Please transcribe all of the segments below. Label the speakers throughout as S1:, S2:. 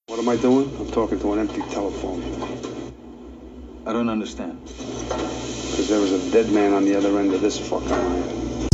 S1: What am I doing? I'm talking to an empty telephone.
S2: I don't understand.
S1: Because there was a dead man on the other end of this fucking line.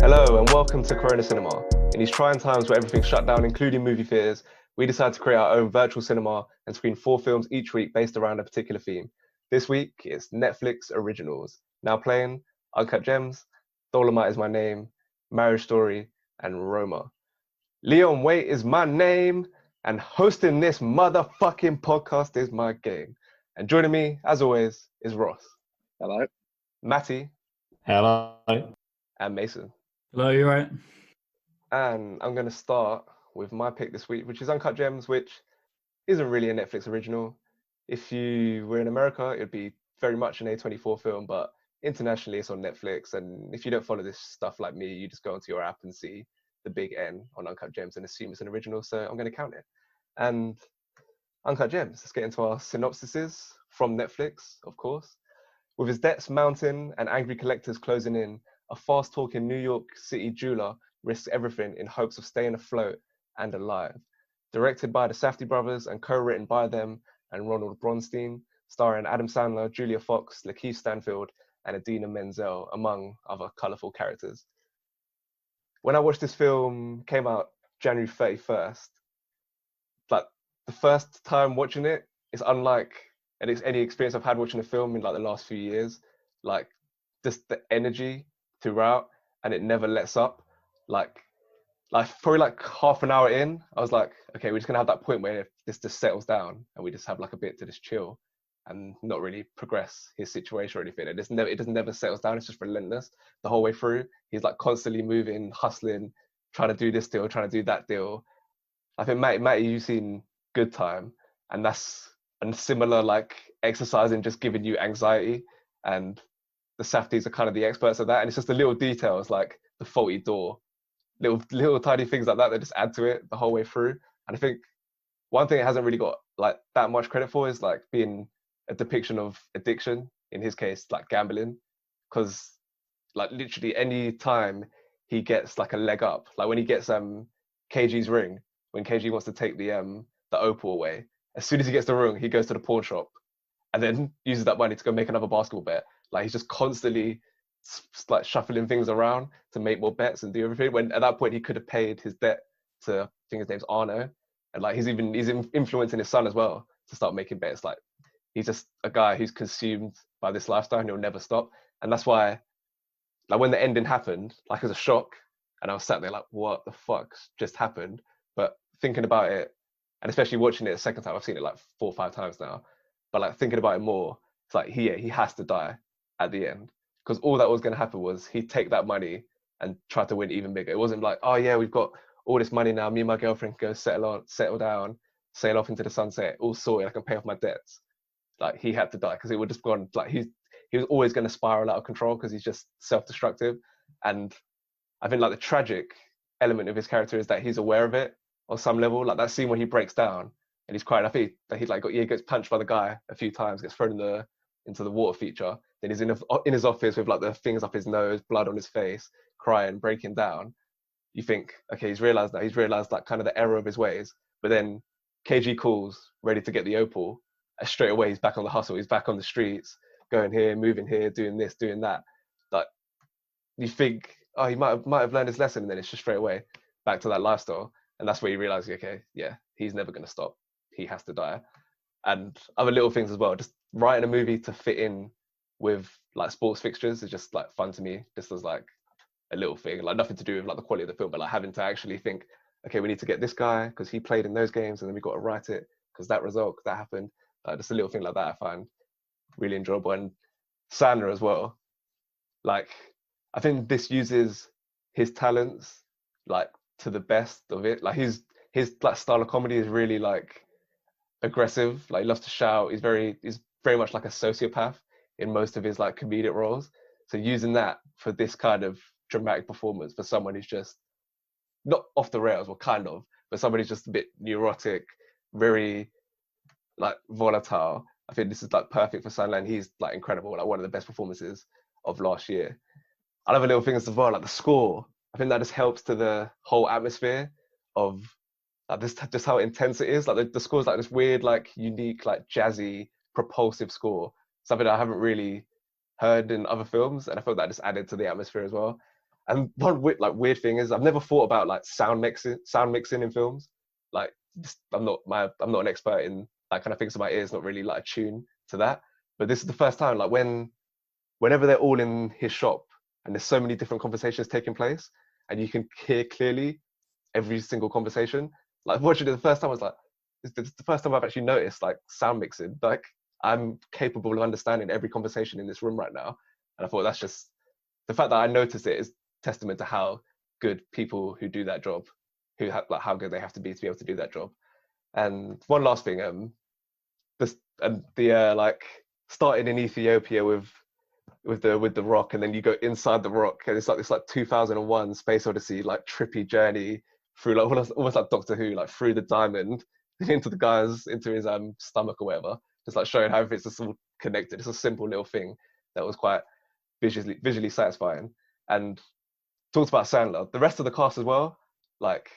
S3: Hello and welcome to Corona Cinema. In these trying times where everything's shut down, including movie theaters, we decided to create our own virtual cinema and screen 4 films each week based around a particular theme. This week, it's Netflix originals. Now playing Uncut Gems, Dolemite Is My Name, Marriage Story, and Roma. Leon Waite is my name, and hosting this motherfucking podcast is my game. And joining me, as always, is Ross.
S4: Hello.
S3: Matty.
S5: Hello.
S3: And Mason.
S5: Hello, you right?
S3: And I'm going to start with my pick this week, which is Uncut Gems, which isn't really a Netflix original. If you were in America, it'd be very much an A24 film, but internationally it's on Netflix. And if you don't follow this stuff like me, you just go onto your app and see the big N on Uncut Gems and assume it's an original. So I'm going to count it. And Uncut Gems, let's get into our synopsises from Netflix, of course. With his debts mounting and angry collectors closing in, a fast-talking New York City jeweler risks everything in hopes of staying afloat and alive. Directed by the Safdie brothers and co-written by them and Ronald Bronstein, starring Adam Sandler, Julia Fox, Lakeith Stanfield, and Idina Menzel, among other colourful characters. When I watched this film, came out January 31st, like the first time watching it, it's unlike any experience I've had watching a film in like the last few years. Like just the energy throughout, and it never lets up. Like probably like half an hour in, I was like, okay, we're just gonna have that point where this just settles down and we just have like a bit to just chill and not really progress his situation or anything. It just never settles down. It's just relentless the whole way through. He's like constantly moving, hustling, trying to do this deal, trying to do that deal. I think Matty, you've seen Good Time, and that's a similar like exercise in just giving you anxiety, and the Safdies are kind of the experts at that. And it's just the little details like the faulty door, little tiny things like that that just add to it the whole way through. And I think one thing it hasn't really got like that much credit for is like being a depiction of addiction, in his case like gambling, because like literally any time he gets like a leg up, like when he gets KG's ring, when KG wants to take the opal away, as soon as he gets the ring, he goes to the pawn shop and then uses that money to go make another basketball bet. Like he's just constantly like shuffling things around to make more bets and do everything. When at that point he could have paid his debt to, I think his name's Arno, and like he's influencing his son as well to start making bets. Like he's just a guy who's consumed by this lifestyle and he'll never stop. And that's why, like when the ending happened, like it was a shock, and I was sat there like, what the fuck just happened? But thinking about it, and especially watching it a second time, I've seen it like 4 or 5 times now. But like thinking about it more, it's like he has to die at the end, because all that was going to happen was he'd take that money and try to win even bigger. It wasn't like, oh yeah, we've got all this money now. Me and my girlfriend can go settle down, sail off into the sunset, all sorted. I can pay off my debts. Like he had to die because it would just gone like he was always going to spiral out of control because he's just self-destructive. And I think like the tragic element of his character is that he's aware of it on some level. Like that scene when he breaks down and he's crying. I think that he gets punched by the guy a few times, gets thrown into the water feature. Then he's in his office with like the things up his nose, blood on his face, crying, breaking down. You think, okay, he's realized like kind of the error of his ways. But then KG calls, ready to get the opal. And straight away, he's back on the hustle. He's back on the streets, going here, moving here, doing this, doing that. Like you think, oh, he might have learned his lesson, and then it's just straight away back to that lifestyle. And that's where you realize, okay, yeah, he's never going to stop. He has to die. And other little things as well. Just writing a movie to fit in with like sports fixtures is just like fun to me. Just as like a little thing, like nothing to do with like the quality of the film, but like having to actually think, okay, we need to get this guy because he played in those games, and then we got to write it because that result, that happened. Just a little thing like that I find really enjoyable. And Sandler as well. Like I think this uses his talents like to the best of it. Like his like style of comedy is really like aggressive. Like he loves to shout. He's very much like a sociopath in most of his like comedic roles. So using that for this kind of dramatic performance for someone who's just not off the rails, or kind of, but somebody who's just a bit neurotic, very like volatile, I think this is like perfect for Sandler. He's like incredible, like one of the best performances of last year. Other little things as well, like the score. I think that just helps to the whole atmosphere of like this, just how intense it is. Like the score's like this weird, like unique, like jazzy, propulsive score. Something that I haven't really heard in other films, and I felt that just added to the atmosphere as well. And one weird thing is I've never thought about like sound mixing in films. Like I'm not an expert in that kind of thing, so my ear's not really like attuned to that. But this is the first time, like whenever they're all in his shop and there's so many different conversations taking place, and you can hear clearly every single conversation. Like watching it the first time, I was like, this is the first time I've actually noticed like sound mixing. Like I'm capable of understanding every conversation in this room right now. And I thought that's just the fact that I noticed it is testament to how good people who do that job, like how good they have to be able to do that job. And one last thing, the like starting in Ethiopia with the rock, and then you go inside the rock, and it's like this like 2001 Space Odyssey like trippy journey through like almost like Doctor Who, like through the diamond into his stomach or whatever, just like showing how it's just all connected. It's a simple little thing that was quite visually satisfying. And talked about Sandler, the rest of the cast as well, like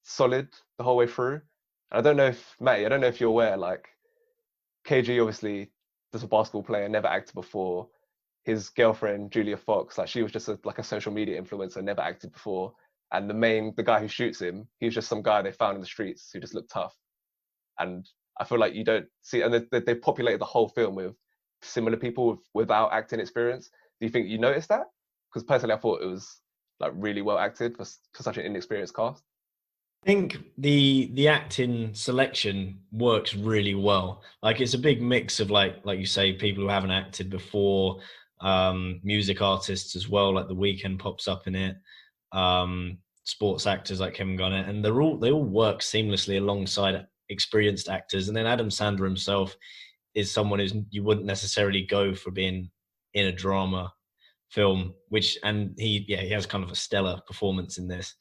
S3: solid the whole way through. And I don't know if you're aware, like KG obviously was a basketball player, never acted before. His girlfriend Julia Fox, like she was just like a social media influencer, never acted before. And the guy who shoots him, he was just some guy they found in the streets who just looked tough. And I feel like you don't see, and they populated the whole film with similar people without acting experience. Do you think you noticed that? Because personally, I thought it was like really well acted for such an inexperienced cast.
S4: I think the acting selection works really well. Like it's a big mix of like you say, people who haven't acted before, music artists as well, like The Weeknd pops up in it, sports actors like Kevin Garnett, and they all work seamlessly alongside experienced actors. And then Adam Sandler himself is someone you wouldn't necessarily go for being in a drama film, and he has kind of a stellar performance in this,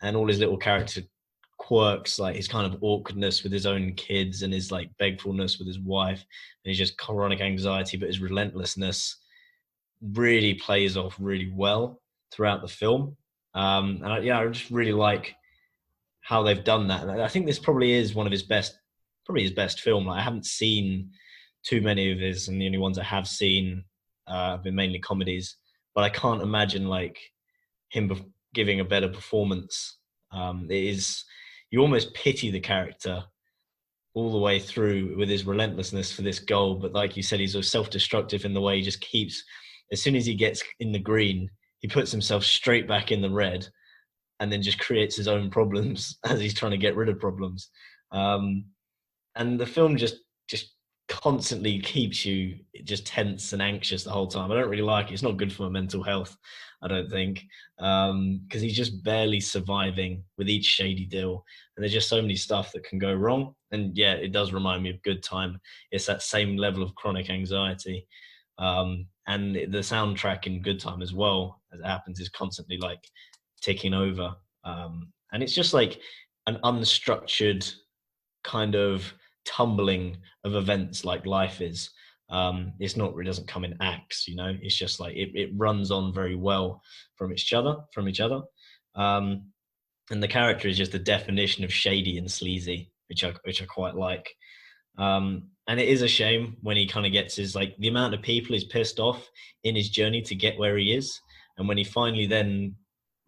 S4: and all his little character quirks, like his kind of awkwardness with his own kids and his like begfulness with his wife and his just chronic anxiety, but his relentlessness really plays off really well throughout the film. And I just really like how they've done that. And I think this probably is one of his best film. Like, I haven't seen too many of his, and the only ones I have seen have been mainly comedies. But I can't imagine like him giving a better performance. You almost pity the character all the way through with his relentlessness for this goal. But like you said, he's so self-destructive in the way he just keeps, as soon as he gets in the green, he puts himself straight back in the red and then just creates his own problems as he's trying to get rid of problems. And the film just constantly keeps you just tense and anxious the whole time. I don't really like it. It's not good for my mental health, I don't think, because he's just barely surviving with each shady deal. And there's just so many stuff that can go wrong. And yeah, it does remind me of Good Time. It's that same level of chronic anxiety. And the soundtrack in Good Time as well, as it happens, is constantly like ticking over. And it's just like an unstructured kind of tumbling of events like life is. It doesn't come in acts, it's just like it runs on very well from each other. And the character is just the definition of shady and sleazy, which I quite like. And it is a shame when he kind of gets the amount of people he's pissed off in his journey to get where he is. And when he finally then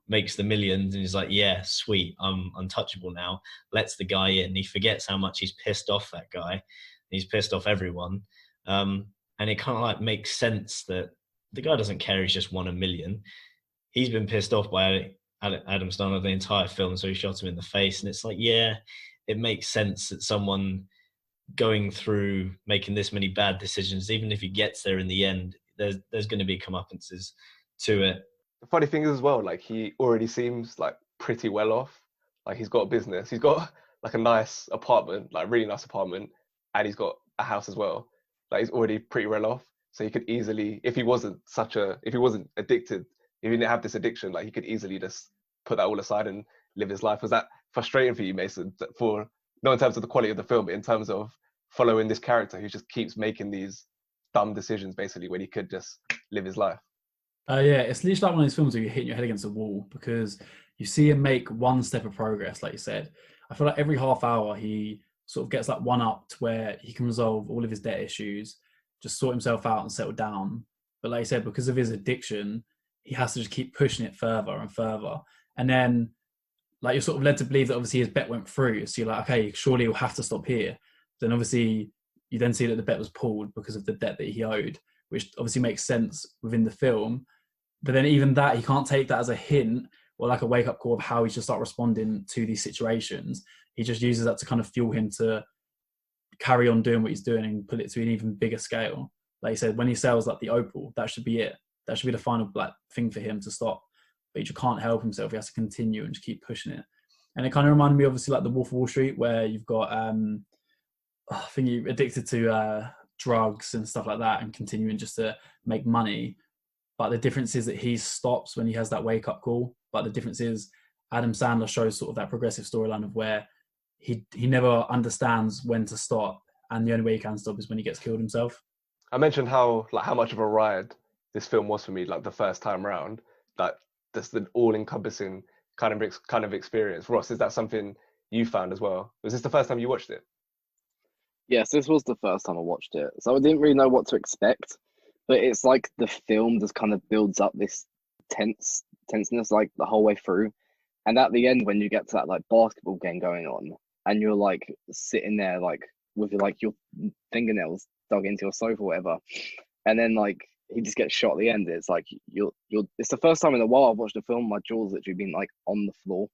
S4: makes the millions and he's like, yeah, sweet, I'm untouchable now, lets the guy in, he forgets how much he's pissed off that guy. He's pissed off everyone. And it kind of like makes sense that the guy doesn't care, he's just won $1 million. He's been pissed off by Adam Sandler the entire film, so he shot him in the face. And it's like, yeah, it makes sense that someone going through making this many bad decisions, even if he gets there in the end, there's going to be comeuppances to it.
S3: The funny thing is as well, like he already seems like pretty well off. Like he's got a business, he's got like a nice apartment, like really nice apartment, and he's got a house as well. Like he's already pretty well off. So he could easily, if he wasn't addicted, if he didn't have this addiction, like he could easily just put that all aside and live his life. Was that frustrating for you, Mason? Not in terms of the quality of the film, but in terms of following this character who just keeps making these dumb decisions basically when he could just live his life.
S5: Yeah, it's literally like one of those films where you're hitting your head against a wall because you see him make one step of progress, like you said. I feel like every half hour he sort of gets like one up to where he can resolve all of his debt issues, just sort himself out and settle down. But like you said, because of his addiction, he has to just keep pushing it further and further. And then like you're sort of led to believe that obviously his bet went through. So you're like, okay, surely he'll have to stop here. Then obviously you then see that the bet was pulled because of the debt that he owed, which obviously makes sense within the film. But then even that, he can't take that as a hint or like a wake-up call of how he should start responding to these situations. He just uses that to kind of fuel him to carry on doing what he's doing and put it to an even bigger scale. Like you said, when he sells like the opal, that should be it. That should be the final like thing for him to stop. But he just can't help himself. He has to continue and just keep pushing it. And it kind of reminded me, obviously, like the Wolf of Wall Street, where you've got, I think you're addicted to drugs and stuff like that and continuing just to make money. But the difference is that he stops when he has that wake-up call. But the difference is Adam Sandler shows sort of that progressive storyline of where he never understands when to stop. And the only way he can stop is when he gets killed himself.
S3: I mentioned how much of a ride this film was for me, like the first time round. Like just the all-encompassing kind of experience. Ross, is that something you found as well? Was this the first time you watched it?
S6: Yes, this was the first time I watched it, so I didn't really know what to expect. But it's like the film just kind of builds up this tenseness like the whole way through, and at the end when you get to that like basketball game going on, and you're like sitting there like with like your fingernails dug into your sofa or whatever, and then like he just gets shot at the end. It's like you're. It's the first time in a while I've watched a film my jaw's literally been like on the floor.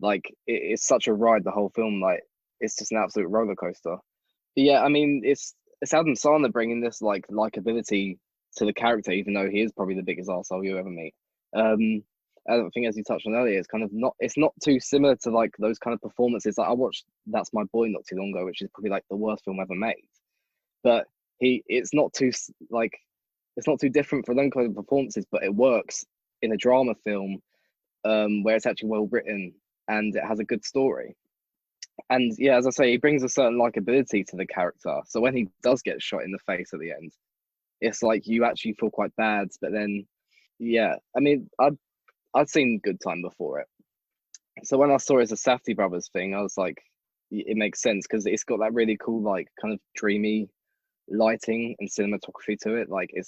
S6: Like it's such a ride the whole film. Like it's just an absolute roller coaster. But yeah, I mean it's Adam Sandler bringing this like likability to the character, even though he is probably the biggest arsehole you ever meet. I think as you touched on earlier, it's not too similar to like those kind of performances. Like I watched That's My Boy not too long ago, which is probably like the worst film ever made. But it's not too different for them kind of performances, but it works in a drama film where it's actually well written and it has a good story. And yeah, as I say, he brings a certain likability to the character. So when he does get shot in the face at the end, it's like you actually feel quite bad. But then, yeah, I mean, I'd seen Good Time before it. So when I saw it as a Safdie Brothers thing, I was like, it makes sense because it's got that really cool, like kind of dreamy lighting and cinematography to it. Like it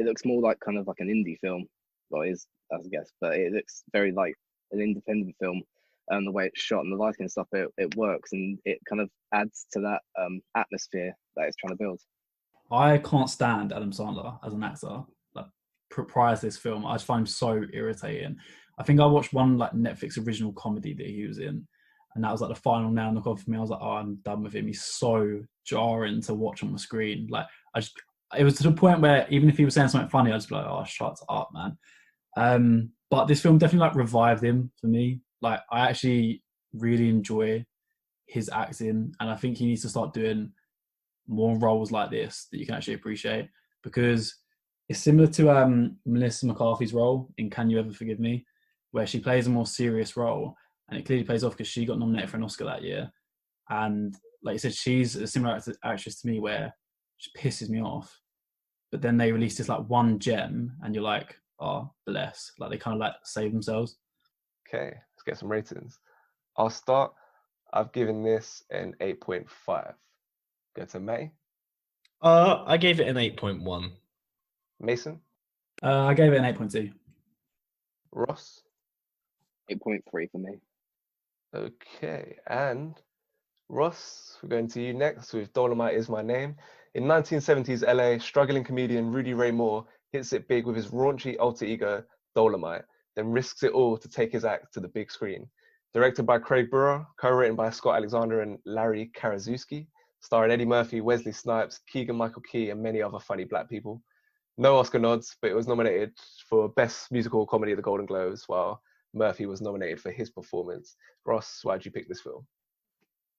S6: looks more like kind of like an indie film. Well, it is, as I guess, but it looks very like an independent film. And the way it's shot and the lighting and stuff, it works and it kind of adds to that atmosphere that it's trying to build.
S5: I can't stand Adam Sandler as an actor. Like prior to this film, I just find him so irritating. I think I watched one like Netflix original comedy that he was in, and that was like the final nail in the coffin for me. I was like, oh, I'm done with him. He's so jarring to watch on the screen. Like it was to the point where even if he was saying something funny, I'd just be like, oh, shut up, man. But this film definitely like revived him for me. Like I actually really enjoy his acting, and I think he needs to start doing more roles like this that you can actually appreciate, because it's similar to Melissa McCarthy's role in Can You Ever Forgive Me, where she plays a more serious role, and it clearly pays off because she got nominated for an Oscar that year. And like you said, she's a similar actress to me where she pisses me off, but then they release this like one gem, and you're like, oh, bless. Like they kind of like save themselves.
S3: Okay, let's get some ratings. I'll start. I've given this an 8.5. Go to May.
S4: I gave it an 8.1.
S3: Mason.
S5: I gave it an 8.2.
S3: Ross.
S6: 8.3 for me.
S3: Okay, and Ross, we're going to you next with Dolemite Is My Name. In 1970s LA, struggling comedian Rudy Ray Moore hits it big with his raunchy alter ego, Dolemite, then risks it all to take his act to the big screen. Directed by Craig Burrow, co-written by Scott Alexander and Larry Karaszewski, starring Eddie Murphy, Wesley Snipes, Keegan-Michael Key, and many other funny black people. No Oscar nods, but it was nominated for Best Musical Comedy at the Golden Globes, while Murphy was nominated for his performance. Ross, why'd you pick this film?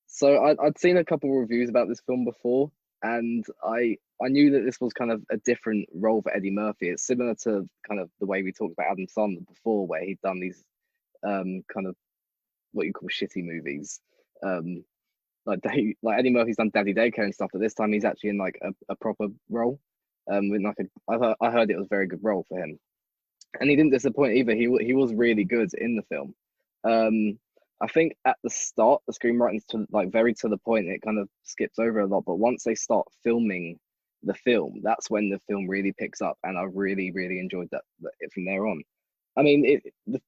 S6: So I'd seen a couple of reviews about this film before, and I knew that this was kind of a different role for Eddie Murphy. It's similar to kind of the way we talked about Adam Sandler before, where he'd done these kind of what you call shitty movies. like Eddie Murphy's done Daddy Daycare and stuff, but this time he's actually in like a proper role. With like I heard it was a very good role for him, and he didn't disappoint either. He was really good in the film. I think at the start the screenwriting's very to the point. It kind of skips over a lot, but once they start filming the film, that's when the film really picks up, and I really enjoyed that from there on. I mean, the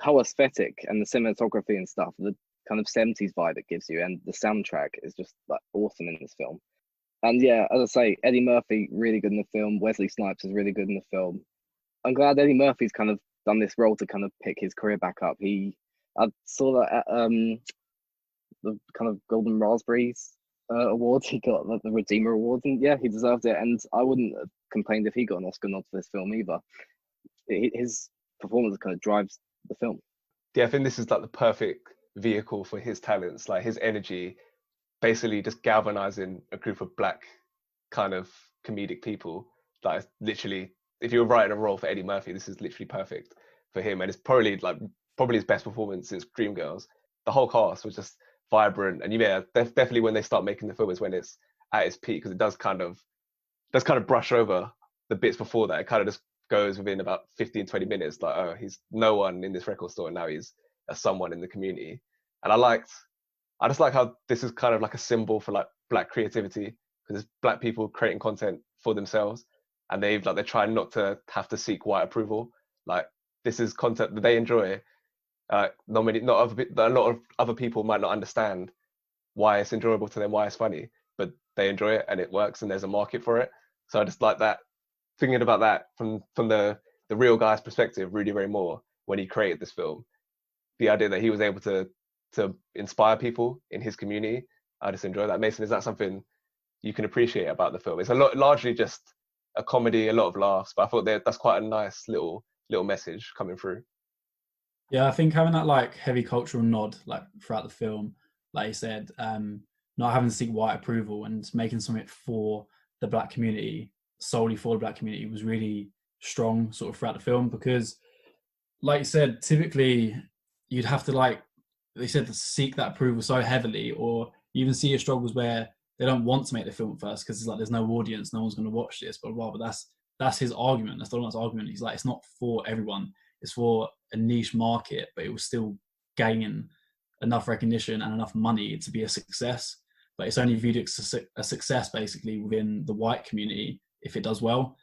S6: whole aesthetic and the cinematography and stuff, the kind of 70s vibe it gives you, and the soundtrack is just like awesome in this film. And yeah, as I say, Eddie Murphy really good in the film. Wesley Snipes is really good in the film. I'm glad Eddie Murphy's kind of done this role to kind of pick his career back up. I saw that at the kind of Golden Raspberries award. He got the Redeemer Award, and yeah, he deserved it. And I wouldn't have complained if he got an Oscar nod for this film either. His performance kind of drives the film.
S3: Yeah, I think this is like the perfect vehicle for his talents, like his energy, basically just galvanizing a group of black kind of comedic people. Like literally, if you were writing a role for Eddie Murphy, this is literally perfect for him, and it's probably his best performance since Dreamgirls. The whole cast was just vibrant, and yeah, definitely when they start making the film is when it's at its peak, because it does kind of brush over the bits before that. It kind of just goes within about 15-20 minutes, like, oh, he's no one in this record store, and now he's a someone in the community. And I just like how this is kind of like a symbol for like black creativity, because it's black people creating content for themselves, and they're trying not to have to seek white approval. Like, this is content that they enjoy. A lot of other people might not understand why it's enjoyable to them, why it's funny, but they enjoy it and it works, and there's a market for it. So I just like that, thinking about that from the real guy's perspective, Rudy Ray Moore, when he created this film, the idea that he was able to inspire people in his community. I just enjoy that. Mason, is that something you can appreciate about the film? It's largely just a comedy, a lot of laughs, but I thought that's quite a nice little message coming through.
S5: Yeah, I think having that like heavy cultural nod like throughout the film, like you said, not having to seek white approval and making something for the black community, solely for the black community, was really strong sort of throughout the film, because like you said, typically you'd have to, like they said, to seek that approval so heavily, or you even see your struggles where they don't want to make the film first because it's like there's no audience, no one's going to watch this, but rather that's his argument. That's Dolemite's argument. He's like, it's not for everyone, it's for a niche market, but it will still gain enough recognition and enough money to be a success. But it's only viewed as a success basically within the white community if it does well.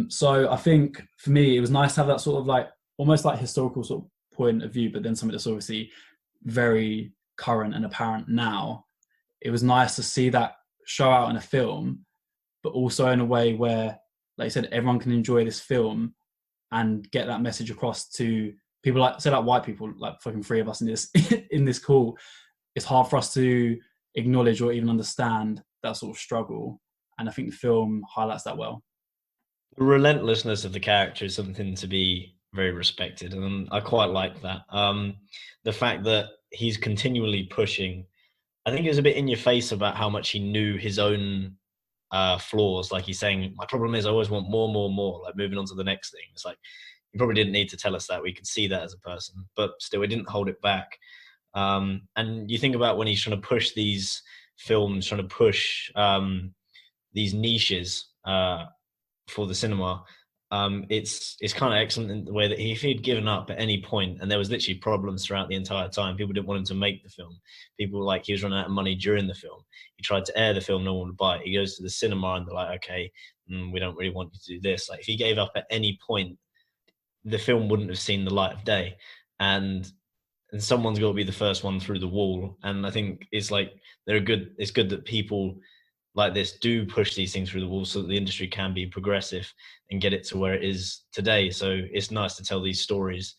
S5: So I think for me, it was nice to have that sort of like almost like historical sort of point of view, but then something that's obviously very current and apparent now. It was nice to see that show out in a film, but also in a way where, like I said, everyone can enjoy this film and get that message across to people, like say like white people, like fucking three of us in this in this call. It's hard for us to acknowledge or even understand that sort of struggle, and I think the film highlights that well.
S4: The relentlessness of the character is something to be very respected, and I quite like that. The fact that he's continually pushing, I think it was a bit in your face about how much he knew his own flaws. Like he's saying, my problem is I always want more, like moving on to the next thing. It's like, he probably didn't need to tell us that. We could see that as a person, but still he didn't hold it back. And you think about when he's trying to push these films, trying to push these niches for the cinema, it's kind of excellent in the way that if he'd given up at any point, and there was literally problems throughout the entire time, people didn't want him to make the film. People were like, he was running out of money during the film. He tried to air the film, no one would buy it. He goes to the cinema and they're like, okay, we don't really want you to do this. Like if he gave up at any point, the film wouldn't have seen the light of day. And someone's got to be the first one through the wall. And I think it's like it's good that people like this do push these things through the wall so that the industry can be progressive and get it to where it is today. So it's nice to tell these stories.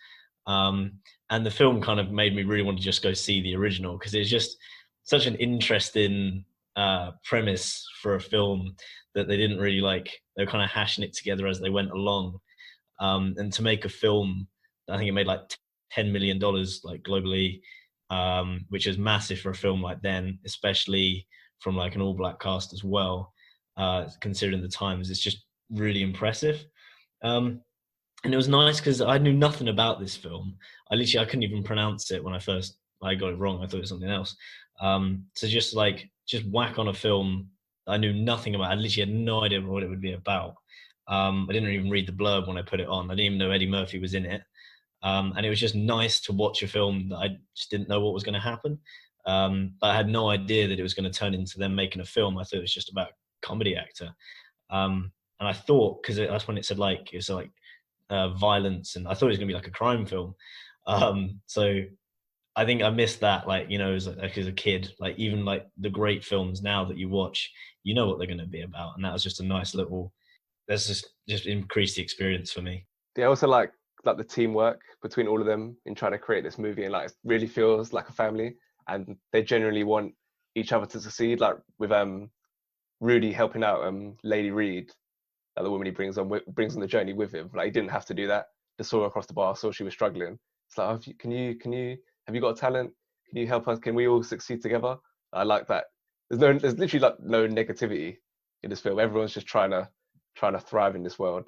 S4: And the film kind of made me really want to just go see the original, because it's just such an interesting premise for a film that they didn't really like. They were kind of hashing it together as they went along. And to make a film, I think it made like $10 million like globally, which is massive for a film like then, especially from like an all black cast as well, considering the times. It's just really impressive. And it was nice because I knew nothing about this film. I couldn't even pronounce it when I got it wrong. I thought it was something else. To just whack on a film I knew nothing about. I literally had no idea what it would be about. I didn't even read the blurb when I put it on. I didn't even know Eddie Murphy was in it. And it was just nice to watch a film that I just didn't know what was going to happen. But I had no idea that it was going to turn into them making a film. I thought it was just about a comedy actor. And I thought, because that's when it said it was violence, and I thought it was going to be like a crime film. So I think I missed that, as a kid, even the great films now that you watch, you know what they're going to be about. And that was just a nice little, that's just increased the experience for me.
S3: Yeah, I also like the teamwork between all of them in trying to create this movie, and it really feels like a family, and they genuinely want each other to succeed. Like with Rudy helping out Lady Reed, the woman he brings on the journey with him. He didn't have to do that. Just saw her across the bar, saw she was struggling. It's like, oh, can you have you got a talent? Can you help us? Can we all succeed together? I like that. There's literally no negativity in this film. Everyone's just trying to thrive in this world.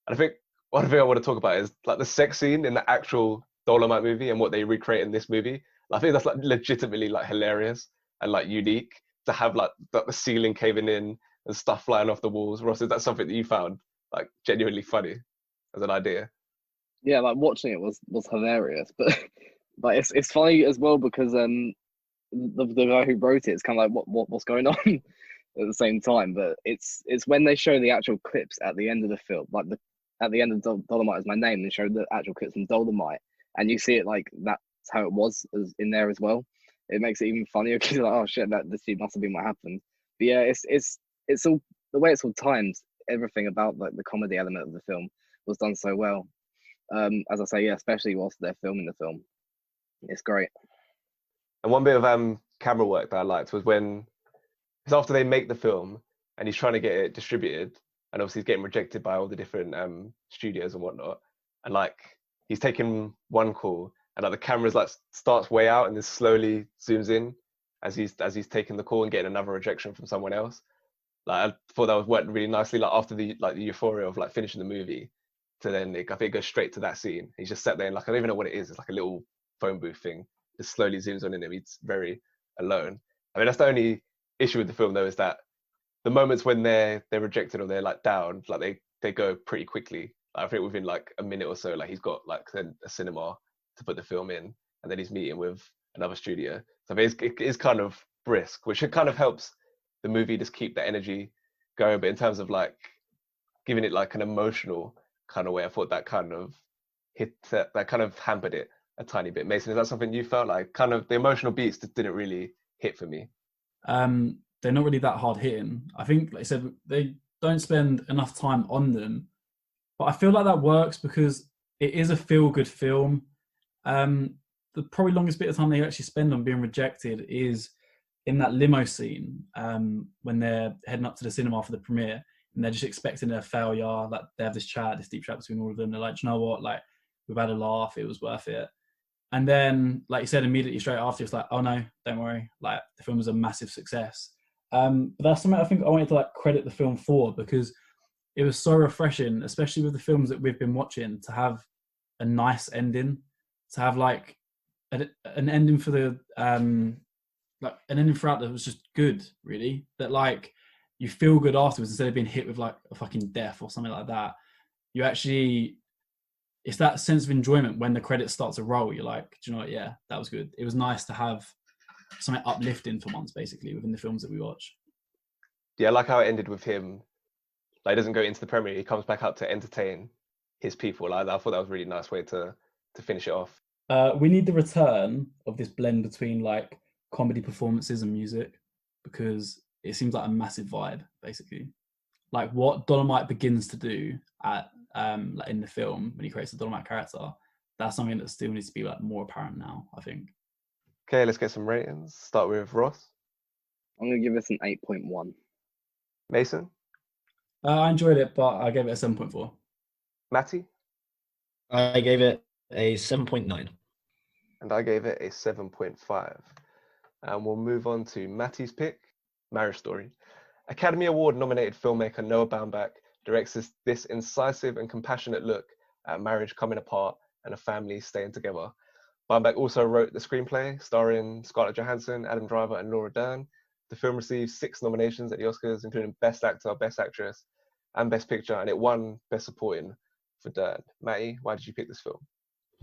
S3: And I think one thing I want to talk about is the sex scene in the actual Dolemite movie and what they recreate in this movie. I think that's legitimately hilarious and unique to have the ceiling caving in and stuff flying off the walls. Ross, is that something that you found genuinely funny as an idea?
S6: Yeah, watching it was hilarious, but it's funny as well because the guy who wrote it is kind of what's going on at the same time. But it's when they show the actual clips at the end of the film, at the end of Dolemite Is My Name, they show the actual clips from Dolemite, and you see it that's how it was in there as well. It makes it even funnier because you're like, oh shit, this must have been what happened. But yeah, it's all the way it's all timed. Everything about the comedy element of the film was done so well. As I say, yeah, especially whilst they're filming the film, it's great.
S3: And one bit of camera work that I liked was when it's after they make the film and he's trying to get it distributed, and obviously he's getting rejected by all the different studios and whatnot, and he's taking one call and the camera's starts way out and then slowly zooms in as he's taking the call and getting another rejection from someone else. I thought that was worked really nicely. After the euphoria of finishing the movie, to then I think it goes straight to that scene. He's just sat there and I don't even know what it is. It's a little phone booth thing. Just slowly zooms on in him. He's very alone. I mean, that's the only issue with the film though, is that the moments when they're rejected or they're down, they go pretty quickly. I think within a minute or so, he's got a cinema to put the film in, and then he's meeting with another studio. So it is kind of brisk, which it kind of helps the movie just keep the energy going. But in terms of giving it an emotional kind of way, I thought that kind of that kind of hampered it a tiny bit. Mason, is that something you felt kind of the emotional beats just didn't really hit for me?
S5: They're not really that hard hitting. I think, like I said, they don't spend enough time on them, but I feel like that works because it is a feel-good film. The probably longest bit of time they actually spend on being rejected is in that limo scene when they're heading up to the cinema for the premiere, and they're just expecting a failure. They have this deep chat between all of them. They're like, you know what, we've had a laugh, it was worth it. And then, like you said, immediately straight after, it's oh no, don't worry, the film was a massive success. But that's something I think I wanted to credit the film for, because it was so refreshing, especially with the films that we've been watching, to have a nice ending, to have an ending for the an ending throughout that was just good, really. That you feel good afterwards instead of being hit with a fucking death or something like that. You actually, it's that sense of enjoyment when the credits start to roll. You're do you know what? Yeah, that was good. It was nice to have something uplifting for once, basically, within the films that we watch.
S3: Yeah, I like how it ended with him. He doesn't go into the premiere. He comes back up to entertain his people. I thought that was a really nice way to finish it off.
S5: We need the return of this blend between comedy performances and music, because it seems like a massive vibe, basically. What Dolemite begins to do at in the film when he creates the Dolemite character, that's something that still needs to be more apparent now, I think.
S3: Okay, let's get some ratings. Start with Ross.
S6: I'm gonna give this an 8.1.
S3: Mason.
S5: I enjoyed it, but I gave it a 7.4.
S3: Matty.
S4: I gave it a 7.9.
S3: And I gave it a 7.5. And we'll move on to Matty's pick, Marriage Story. Academy Award nominated filmmaker Noah Baumbach directs this incisive and compassionate look at marriage coming apart and a family staying together. Baumbach also wrote the screenplay, starring Scarlett Johansson, Adam Driver, and Laura Dern. The film received 6 nominations at the Oscars, including Best Actor, Best Actress, and Best Picture, and it won Best Supporting for Dern. Matty, why did you pick this film?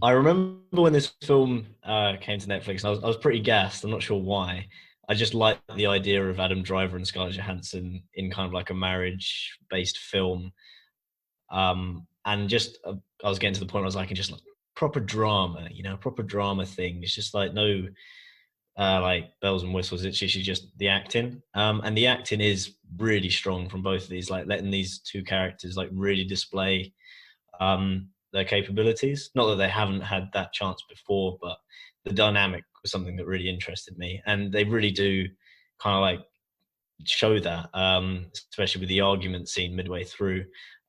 S4: I remember when this film came to Netflix, and I was pretty gassed. I'm not sure why. I just liked the idea of Adam Driver and Scarlett Johansson in kind of like a marriage-based film. And just I was getting to the point where I was like, just like proper drama, proper drama thing. It's just like no like bells and whistles. It's just the acting. And the acting is really strong from both of these, like letting these two characters like really display their capabilities. Not that they haven't had that chance before, but the dynamic was something that really interested me. And they really do kind of like show that, especially with the argument scene midway through.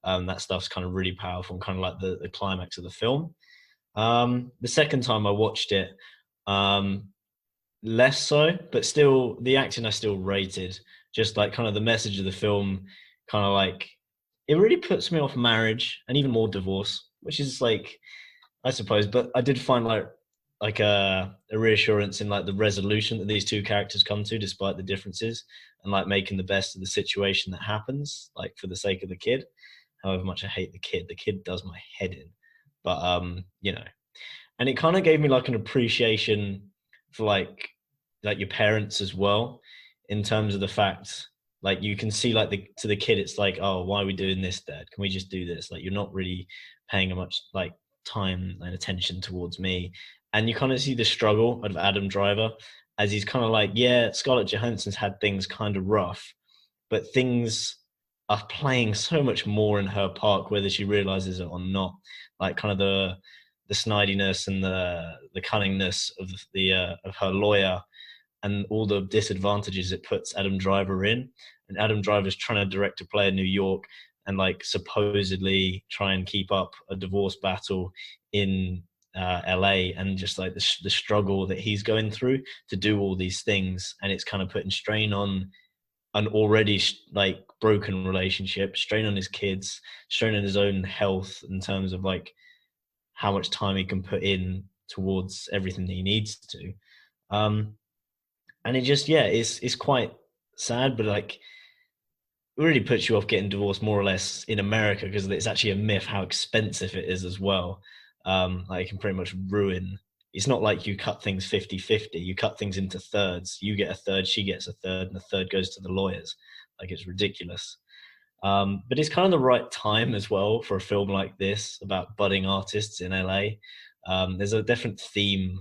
S4: That stuff's kind of really powerful and kind of like the climax of the film. The second time I watched it, less so, but still the acting I still rated. Just like kind of the message of the film, kind of like it really puts me off marriage and even more divorce, which is like, I suppose, but I did find like a reassurance in like the resolution that these two characters come to despite the differences, and like making the best of the situation that happens, like for the sake of the kid. However much I hate the kid does my head in, but and it kind of gave me like an appreciation for like your parents as well, in terms of the fact, like you can see like to the kid it's like, oh, why are we doing this, Dad? Can we just do this? Like you're not really paying much like time and attention towards me. And you kind of see the struggle of Adam Driver as he's kind of like, yeah, Scarlett Johansson's had things kind of rough, but things are playing so much more in her part, whether she realizes it or not. Like kind of the snidiness and the cunningness of her lawyer, and all the disadvantages it puts Adam Driver in. And Adam Driver's trying to direct a play in New York and like supposedly try and keep up a divorce battle in LA, and just like the struggle that he's going through to do all these things. And it's kind of putting strain on an already like broken relationship, strain on his kids, strain on his own health in terms of like how much time he can put in towards everything that he needs to. And it just, yeah, it's quite sad, but like it really puts you off getting divorced more or less in America, because it's actually a myth how expensive it is as well. Like it can pretty much ruin. It's not like you cut things 50-50. You cut things into thirds. You get a third, she gets a third, and the third goes to the lawyers. Like it's ridiculous. But it's kind of the right time as well for a film like this about budding artists in LA. There's a different theme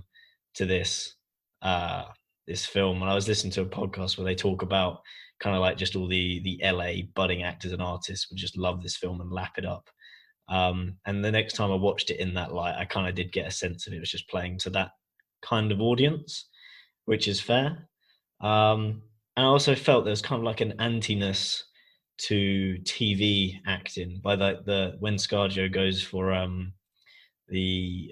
S4: to this film, and I was listening to a podcast where they talk about kind of like just all the LA budding actors and artists would just love this film and lap it up. And the next time I watched it in that light, I kind of did get a sense of it was just playing to that kind of audience, which is fair. And I also felt there was kind of like an antiness to TV acting by the when ScarJo goes for the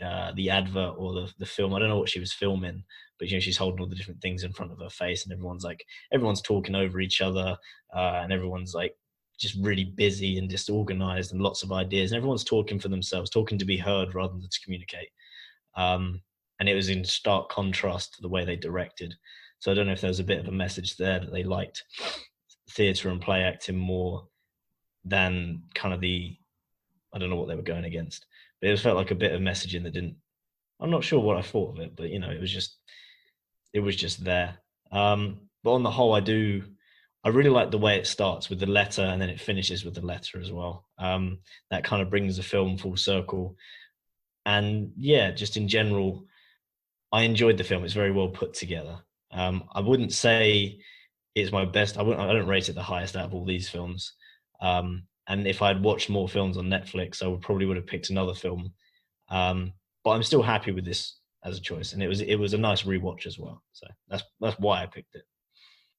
S4: advert or the film. I don't know what she was filming, but she's holding all the different things in front of her face, and everyone's talking over each other, and everyone's like just really busy and disorganized and lots of ideas, and everyone's talking for themselves, talking to be heard rather than to communicate. And it was in stark contrast to the way they directed. So I don't know if there was a bit of a message there that they liked theatre and play acting more than kind of I don't know what they were going against, but it felt like a bit of messaging that didn't. I'm not sure what I thought of it, but it was just there. But on the whole, I really like the way it starts with the letter and then it finishes with the letter as well. That kind of brings the film full circle. And yeah, just in general, I enjoyed the film. It's very well put together. I wouldn't say it's my best. I don't rate it the highest out of all these films. And if I'd watched more films on Netflix, I would have picked another film. But I'm still happy with this as a choice, and it was a nice rewatch as well. So that's why I picked it.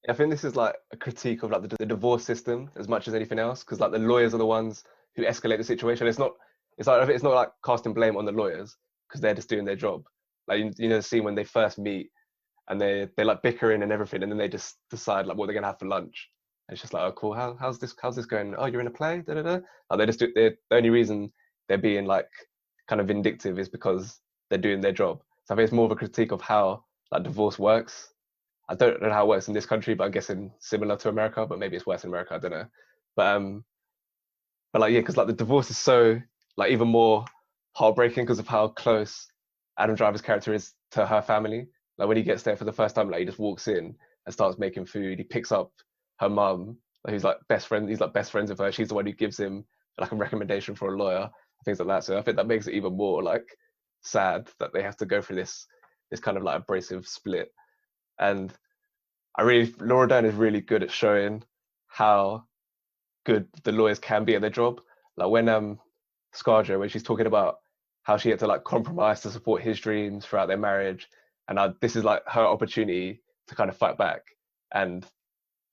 S3: I think this is like a critique of like the divorce system as much as anything else, because like the lawyers are the ones who escalate the situation. It's not like casting blame on the lawyers because they're just doing their job. Like the scene when they first meet and they're like bickering and everything, and then they just decide like what they're gonna have for lunch. And it's just like, oh cool, how's this going? Oh, you're in a play? Da da da. Like the only reason they're being like kind of vindictive is because they're doing their job. So I think it's more of a critique of how like divorce works. I don't know how it works in this country, but I'm guessing similar to America, but maybe it's worse in America. I don't know. But like yeah, because like the divorce is so like even more heartbreaking because of how close Adam Driver's character is to her family. Like when he gets there for the first time, like he just walks in and starts making food. He picks up her mum, who's like best friend. He's like best friends with her. She's the one who gives him like a recommendation for a lawyer, things like that. So I think that makes it even more like sad that they have to go through this kind of like abrasive split. And Laura Dern is really good at showing how good the lawyers can be at their job. Like when ScarJo, when she's talking about how she had to like compromise to support his dreams throughout their marriage, and this is like her opportunity to kind of fight back. And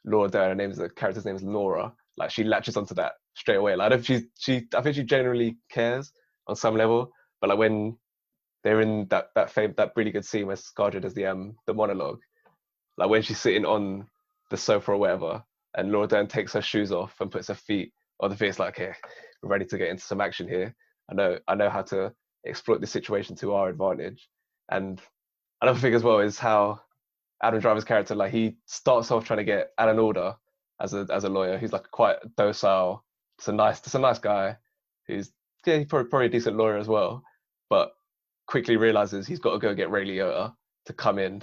S3: Laura Dern, the character's name is Laura. Like she latches onto that straight away. Like I think she genuinely cares on some level, but like when they're in that really good scene where ScarJo does the monologue, like when she's sitting on the sofa or whatever, and Laura Dern takes her shoes off and puts her feet on the feet, it's like, okay, we're ready to get into some action here. I know how to exploit the situation to our advantage. And another thing as well is how Adam Driver's character, like he starts off trying to get Alan Alda as a lawyer. He's like quite docile, just a nice guy who's he's probably a decent lawyer as well, but quickly realizes he's got to go get Ray Liotta to come in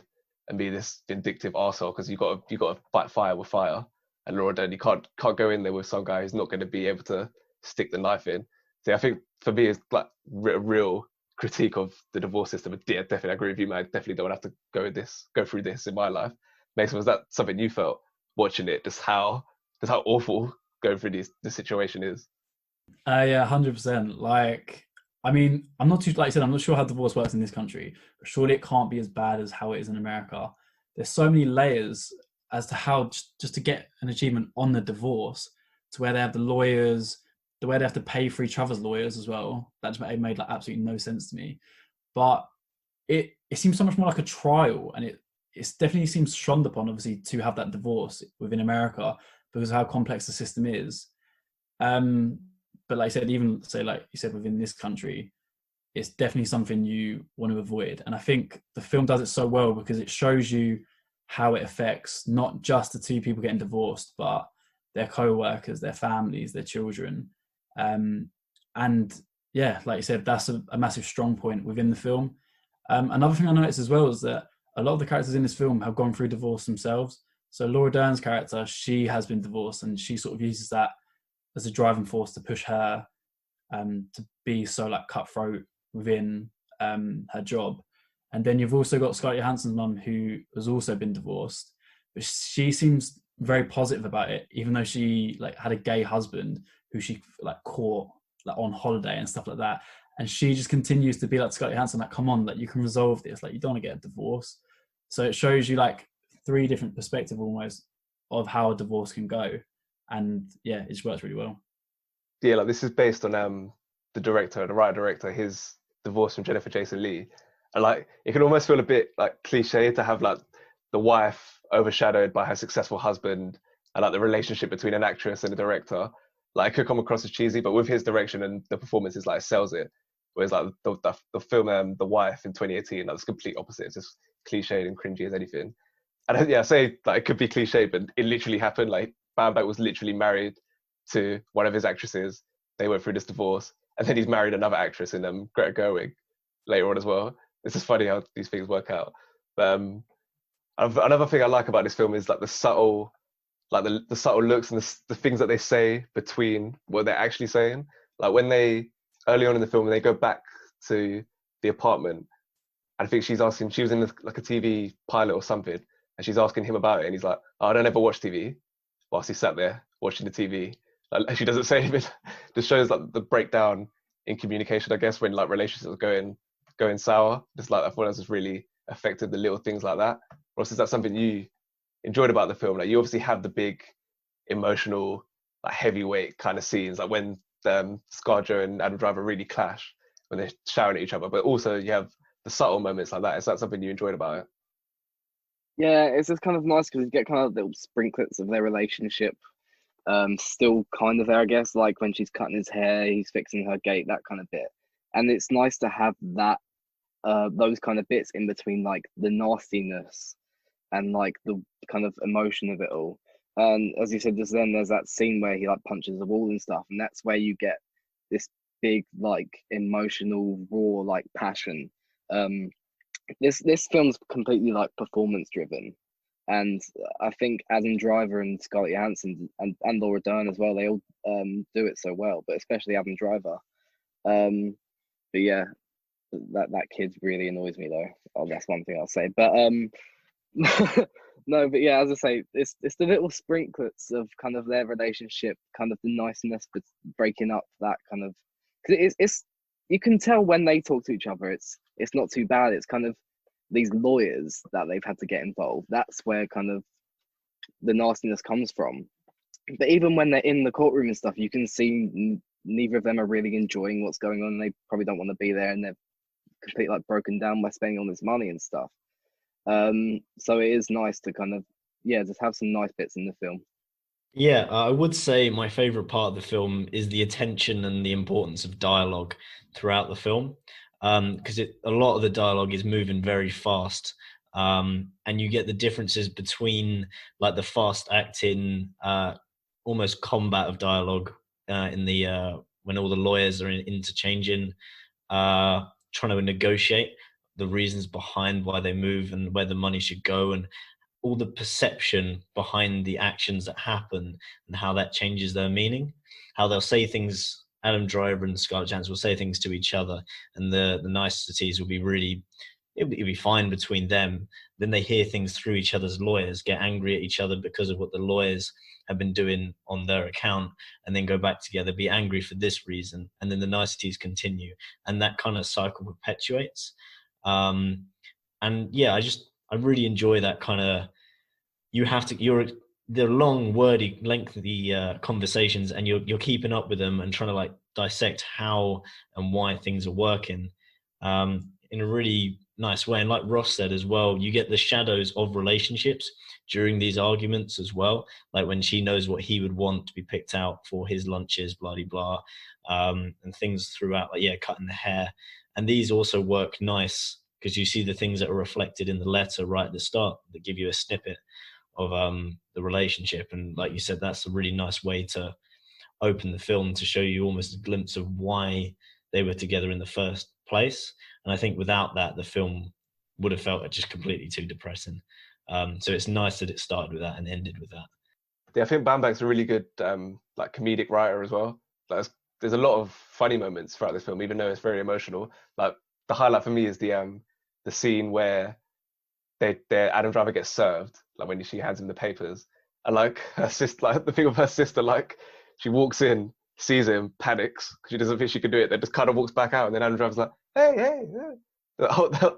S3: and be this vindictive arsehole because you got to fight fire with fire. And Laura Dern, you can't go in there with some guy who's not going to be able to stick the knife in. So I think for me, it's like a real critique of the divorce system. But yeah, definitely I agree with you, man. I definitely don't want to have to go through this in my life. Mason, was that something you felt watching it? Just how awful going through the situation is?
S5: Yeah, 100%. Like, I mean, I'm not too, like I said, I'm not sure how divorce works in this country, but surely it can't be as bad as how it is in America. There's so many layers as to how just to get an achievement on the divorce, to where they have the lawyers, the way they have to pay for each other's lawyers as well. That just made like absolutely no sense to me. But it seems so much more like a trial, and it definitely seems shunned upon, obviously, to have that divorce within America because of how complex the system is. But like I said, even say like you said within this country, it's definitely something you want to avoid. And I think the film does it so well because it shows you how it affects not just the two people getting divorced, but their co-workers, their families, their children. And yeah, like you said, that's a massive strong point within the film. Another thing I noticed as well is that a lot of the characters in this film have gone through divorce themselves. So Laura Dern's character, she has been divorced, and she sort of uses that as a driving force to push her to be so like cutthroat within her job. And then you've also got Scarlett Johansson's mum, who has also been divorced, but she seems very positive about it, even though she like had a gay husband who she like caught like on holiday and stuff like that. And she just continues to be like Scarlett Johansson, like, come on, like you can resolve this, like you don't want to get a divorce. So it shows you like three different perspectives almost of how a divorce can go. And yeah, it just works really well.
S3: Yeah, like this is based on the writer director, his divorce from Jennifer Jason Leigh. And like it can almost feel a bit like cliche to have like the wife overshadowed by her successful husband, and like the relationship between an actress and a director. Like it could come across as cheesy, but with his direction and the performances, like sells it. Whereas like the film The Wife in 2018, like it's complete opposite. It's just cliched and cringy as anything. And yeah, I say like it could be cliche, but it literally happened. Like Baumbach was literally married to one of his actresses. They went through this divorce, and then he's married another actress in Greta Gerwig later on as well. It's just funny how these things work out. But another thing I like about this film is like the subtle looks and the things that they say between what they're actually saying. Like when they early on in the film, when they go back to the apartment, I think she was in like a TV pilot or something, and she's asking him about it, and he's like, oh, I don't ever watch TV, whilst he sat there watching the TV. Like she doesn't say anything. Just shows like the breakdown in communication, I guess, when like relationships are going sour. Just like I thought that was really affected the little things like that. Ross, is that something you enjoyed about the film? Like you obviously have the big emotional, like heavyweight kind of scenes, like when ScarJo and Adam Driver really clash when they're shouting at each other, but also you have the subtle moments like that. Is that something you enjoyed about it?
S6: Yeah, it's just kind of nice because you get kind of little sprinklets of their relationship still kind of there, I guess, like when she's cutting his hair, he's fixing her gate, that kind of bit. And it's nice to have that those kind of bits in between, like the nastiness and like the kind of emotion of it all. And as you said, there's that scene where he like punches the wall and stuff, and that's where you get this big like emotional raw like passion. This film's completely like performance driven, and I think Adam Driver and Scarlett Johansson and Laura Dern as well, they all do it so well, but especially Adam Driver. But yeah, that kid really annoys me though. Oh, that's one thing I'll say. But no, but yeah, as I say, it's the little sprinklets of kind of their relationship, kind of the niceness, but breaking up that kind of, because it's you can tell when they talk to each other, it's not too bad. It's kind of these lawyers that they've had to get involved. That's where kind of the nastiness comes from. But even when they're in the courtroom and stuff, you can see neither of them are really enjoying what's going on. They probably don't want to be there, and they're completely like broken down by spending all this money and stuff. So it is nice to kind of, yeah, just have some nice bits in the film.
S4: Yeah, I would say my favorite part of the film is the attention and the importance of dialogue throughout the film, because a lot of the dialogue is moving very fast, and you get the differences between like the fast acting, almost combat of dialogue in the when all the lawyers are interchanging, trying to negotiate the reasons behind why they move and where the money should go, and all the perception behind the actions that happen and how that changes their meaning, how they'll say things. Adam Driver and Scarlett Johansson will say things to each other, and the niceties will be really, it'll be fine between them. Then they hear things through each other's lawyers, get angry at each other because of what the lawyers have been doing on their account, and then go back together, be angry for this reason, and then the niceties continue, and that kind of cycle perpetuates. And yeah, I really enjoy that kind of, the long, wordy, lengthy conversations, and you're keeping up with them and trying to like dissect how and why things are working in a really nice way. And like Ross said as well, you get the shadows of relationships during these arguments as well. Like when she knows what he would want to be picked out for his lunches, blah, blah, blah, and things throughout, like, yeah, cutting the hair. And these also work nice because you see the things that are reflected in the letter right at the start that give you a snippet of the relationship. And like you said, that's a really nice way to open the film, to show you almost a glimpse of why they were together in the first place. And I think without that, the film would have felt just completely too depressing. So it's nice that it started with that and ended with that.
S3: Yeah, I think Bambank's a really good like comedic writer as well. Like, there's a lot of funny moments throughout this film, even though it's very emotional. Like the highlight for me is the scene where Adam Driver gets served, like when she hands him the papers, and like her sister, like the thing of her sister, like she walks in, sees him, panics because she doesn't think she can do it, then just kind of walks back out, and then Adam Driver's like, hey. The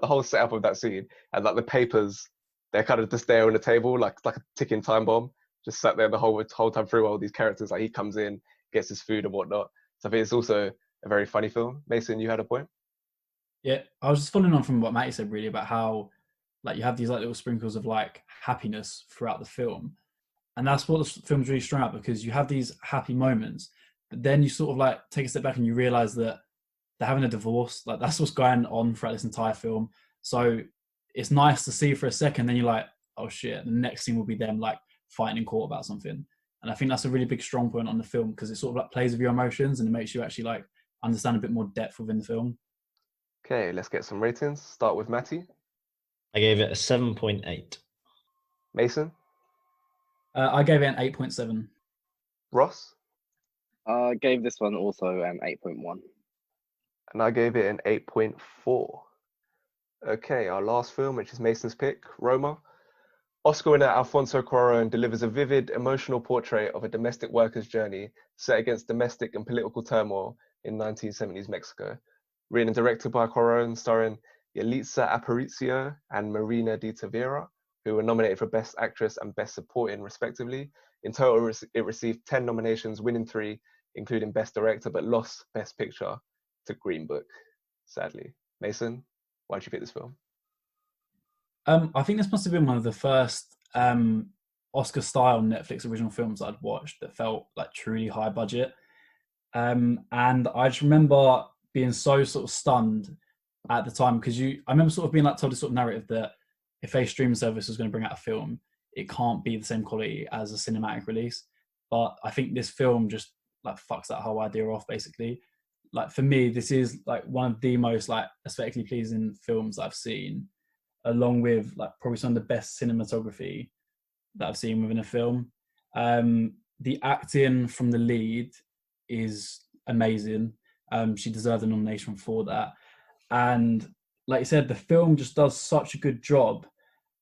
S3: whole setup of that scene, and like the papers, they're kind of just there on the table, like a ticking time bomb, just sat there the whole time through. All these characters, like he comes in, gets his food and whatnot. So I think it's also a very funny film. Mason, you had a point?
S5: Yeah, I was just following on from what Matty said, really, about how like you have these like little sprinkles of like happiness throughout the film, and that's what the film's really strong at, because you have these happy moments, but then you sort of like take a step back and you realize that they're having a divorce. Like that's what's going on throughout this entire film. So it's nice to see for a second, then you're like, oh shit, the next scene will be them like fighting in court about something. And I think that's a really big strong point on the film, because it sort of like plays with your emotions and it makes you actually like understand a bit more depth within the film.
S3: Okay, let's get some ratings. Start with Matty.
S4: I gave it a 7.8.
S3: Mason?
S5: I gave it an 8.7.
S3: Ross?
S6: I gave this one also an 8.1.
S3: And I gave it an 8.4. Okay, our last film, which is Mason's pick, Roma. Oscar winner Alfonso Cuarón delivers a vivid, emotional portrait of a domestic worker's journey set against domestic and political turmoil in 1970s Mexico. Written and directed by Cuarón, starring Yalitza Aparicio and Marina de Tavira, who were nominated for Best Actress and Best Supporting, respectively. In total, it received 10 nominations, winning 3, including Best Director, but lost Best Picture to Green Book, sadly. Mason, why did you pick this film?
S5: I think this must have been one of the first Oscar-style Netflix original films I'd watched that felt like truly high budget. And I just remember being so sort of stunned at the time, because I remember sort of being like told this sort of narrative that if a streaming service was going to bring out a film, it can't be the same quality as a cinematic release. But I think this film just like fucks that whole idea off basically. Like for me, this is like one of the most like aesthetically pleasing films that I've seen, along with like probably some of the best cinematography that I've seen within a film. The acting from the lead is amazing. She deserved a nomination for that. And like you said, the film just does such a good job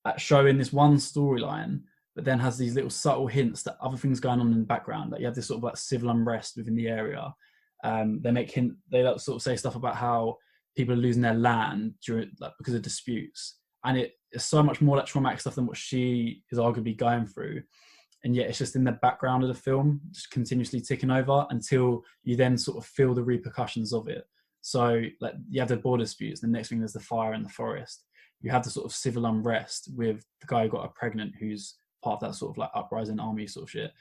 S5: at showing this one storyline, but then has these little subtle hints that other things going on in the background. That you have this sort of like civil unrest within the area. They like sort of say stuff about how people are losing their land during like because of disputes, and it's so much more like traumatic stuff than what she is arguably going through. And yet it's just in the background of the film, just continuously ticking over until you then sort of feel the repercussions of it. So like you have the border disputes, the next thing there's the fire in the forest. You have the sort of civil unrest with the guy who got her pregnant, who's part of that sort of like uprising army sort of shit.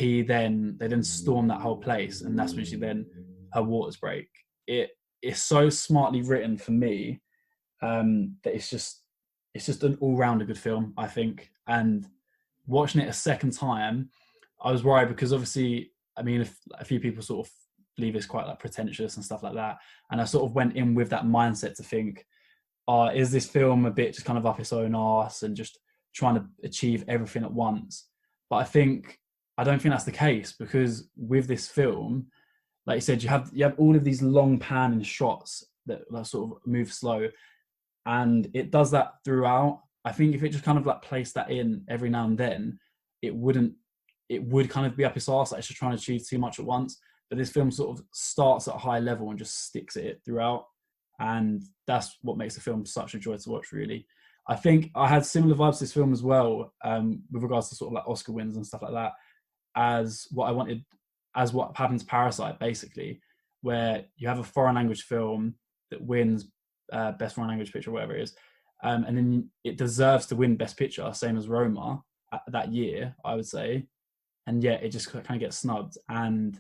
S5: They then storm that whole place, and that's when her waters break. It's so smartly written for me, that it's just an all-round good film, I think. And watching it a second time, I was worried because obviously, I mean, if a few people sort of believe it's quite like pretentious and stuff like that, and I sort of went in with that mindset to think, is this film a bit just kind of up its own arse and just trying to achieve everything at once? But I don't think that's the case, because with this film, like you said, you have all of these long panning shots that sort of move slow, and it does that throughout. I think if it just kind of like placed that in every now and then, it would kind of be up its arse, like it's just trying to achieve too much at once. But this film sort of starts at a high level and just sticks at it throughout. And that's what makes the film such a joy to watch, really. I think I had similar vibes to this film as well, with regards to sort of like Oscar wins and stuff like that, as what happened to Parasite, basically, where you have a foreign language film that wins best foreign language picture, whatever it is, and then it deserves to win best picture, same as Roma that year, I would say, and yet it just kind of gets snubbed. And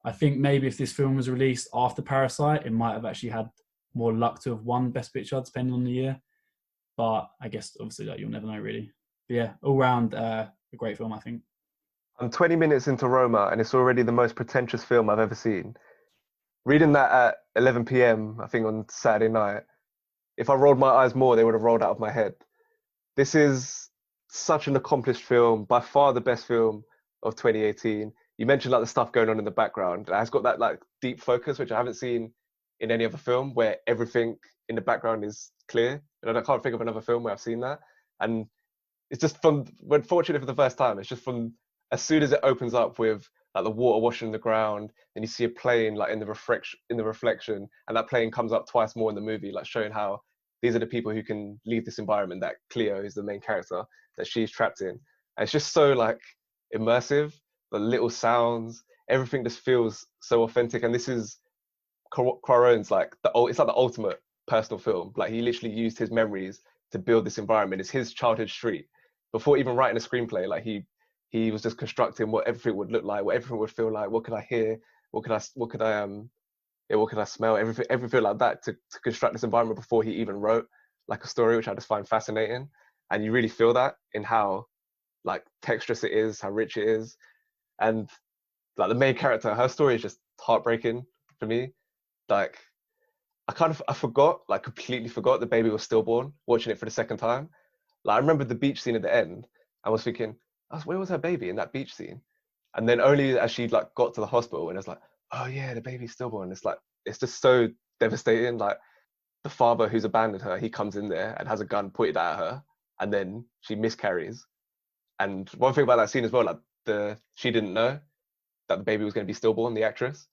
S5: I think maybe if this film was released after Parasite, it might have actually had more luck to have won best picture, depending on the year. But I guess obviously like you'll never know, really. But yeah, all round a great film, I think.
S3: I'm 20 minutes into Roma, and it's already the most pretentious film I've ever seen. Reading that at 11 p.m, I think on Saturday night, if I rolled my eyes more, they would have rolled out of my head. This is such an accomplished film, by far the best film of 2018. You mentioned like the stuff going on in the background. It has got that like deep focus, which I haven't seen in any other film, where everything in the background is clear. And I can't think of another film where I've seen that. And it's just when fortunate for the first time, it's just from as soon as it opens up with like the water washing in the ground, and you see a plane like in the reflection, and that plane comes up twice more in the movie, like showing how these are the people who can leave this environment that Cleo is the main character that she's trapped in. And it's just so like immersive, the little sounds, everything just feels so authentic. And this is Cuarón's like it's like the ultimate personal film. Like he literally used his memories to build this environment. It's his childhood street. Before even writing a screenplay, like he was just constructing what everything would look like, what everything would feel like, what could I hear, what could I smell, everything like that to construct this environment before he even wrote like a story, which I just find fascinating. And you really feel that in how like texturous it is, how rich it is. And like the main character, her story is just heartbreaking for me. Like I completely forgot the baby was stillborn watching it for the second time. Like I remember the beach scene at the end, I was thinking, where was her baby in that beach scene? And then only as she like got to the hospital and it's like, oh yeah, the baby's stillborn. It's like, it's just so devastating. Like the father who's abandoned her, he comes in there and has a gun pointed at her, and then she miscarries. And one thing about that scene as well, like she didn't know that the baby was going to be stillborn, the actress.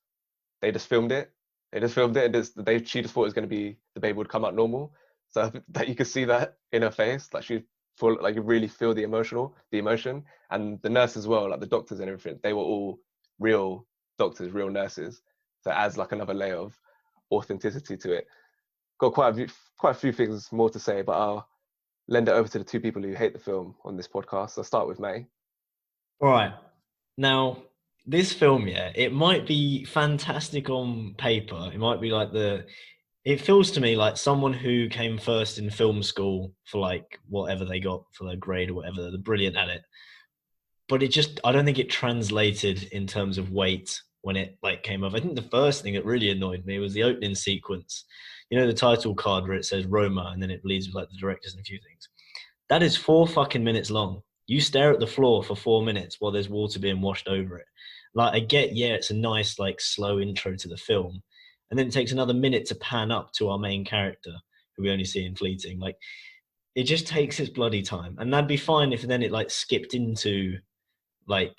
S3: They just filmed it. And she just thought it was going to be, the baby would come out normal. So that you could see that in her face, like she full, like you really feel the emotion. And the nurse as well, like the doctors and everything, they were all real doctors, real nurses. So it adds like another layer of authenticity to it. Got quite a few things more to say, but I'll lend it over to the two people who hate the film on this podcast. I'll start with May.
S4: All right. Now, this film, yeah, it might be fantastic on paper. It might be like it feels to me like someone who came first in film school for like whatever they got for their grade or whatever, they're brilliant at it. But it just, I don't think it translated in terms of weight when it like came up. I think the first thing that really annoyed me was the opening sequence. You know, the title card where it says Roma and then it leads with like the directors and a few things. That is 4 fucking minutes long. You stare at the floor for 4 minutes while there's water being washed over it. Like, I get, yeah, it's a nice, like, slow intro to the film. And then it takes another minute to pan up to our main character, who we only see in fleeting. Like, it just takes its bloody time. And that'd be fine if then it, like, skipped into, like,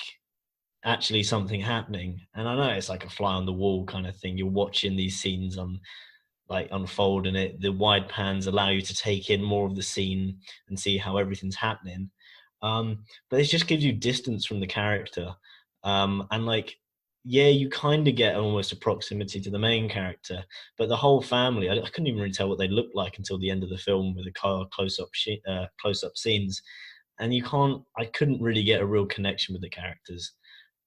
S4: actually something happening. And I know it's like a fly on the wall kind of thing. You're watching these scenes on like unfold, and the wide pans allow you to take in more of the scene and see how everything's happening. But it just gives you distance from the character. And like, yeah, you kind of get almost a proximity to the main character, but the whole family, I couldn't even really tell what they looked like until the end of the film with the car close-up scenes. And I couldn't really get a real connection with the characters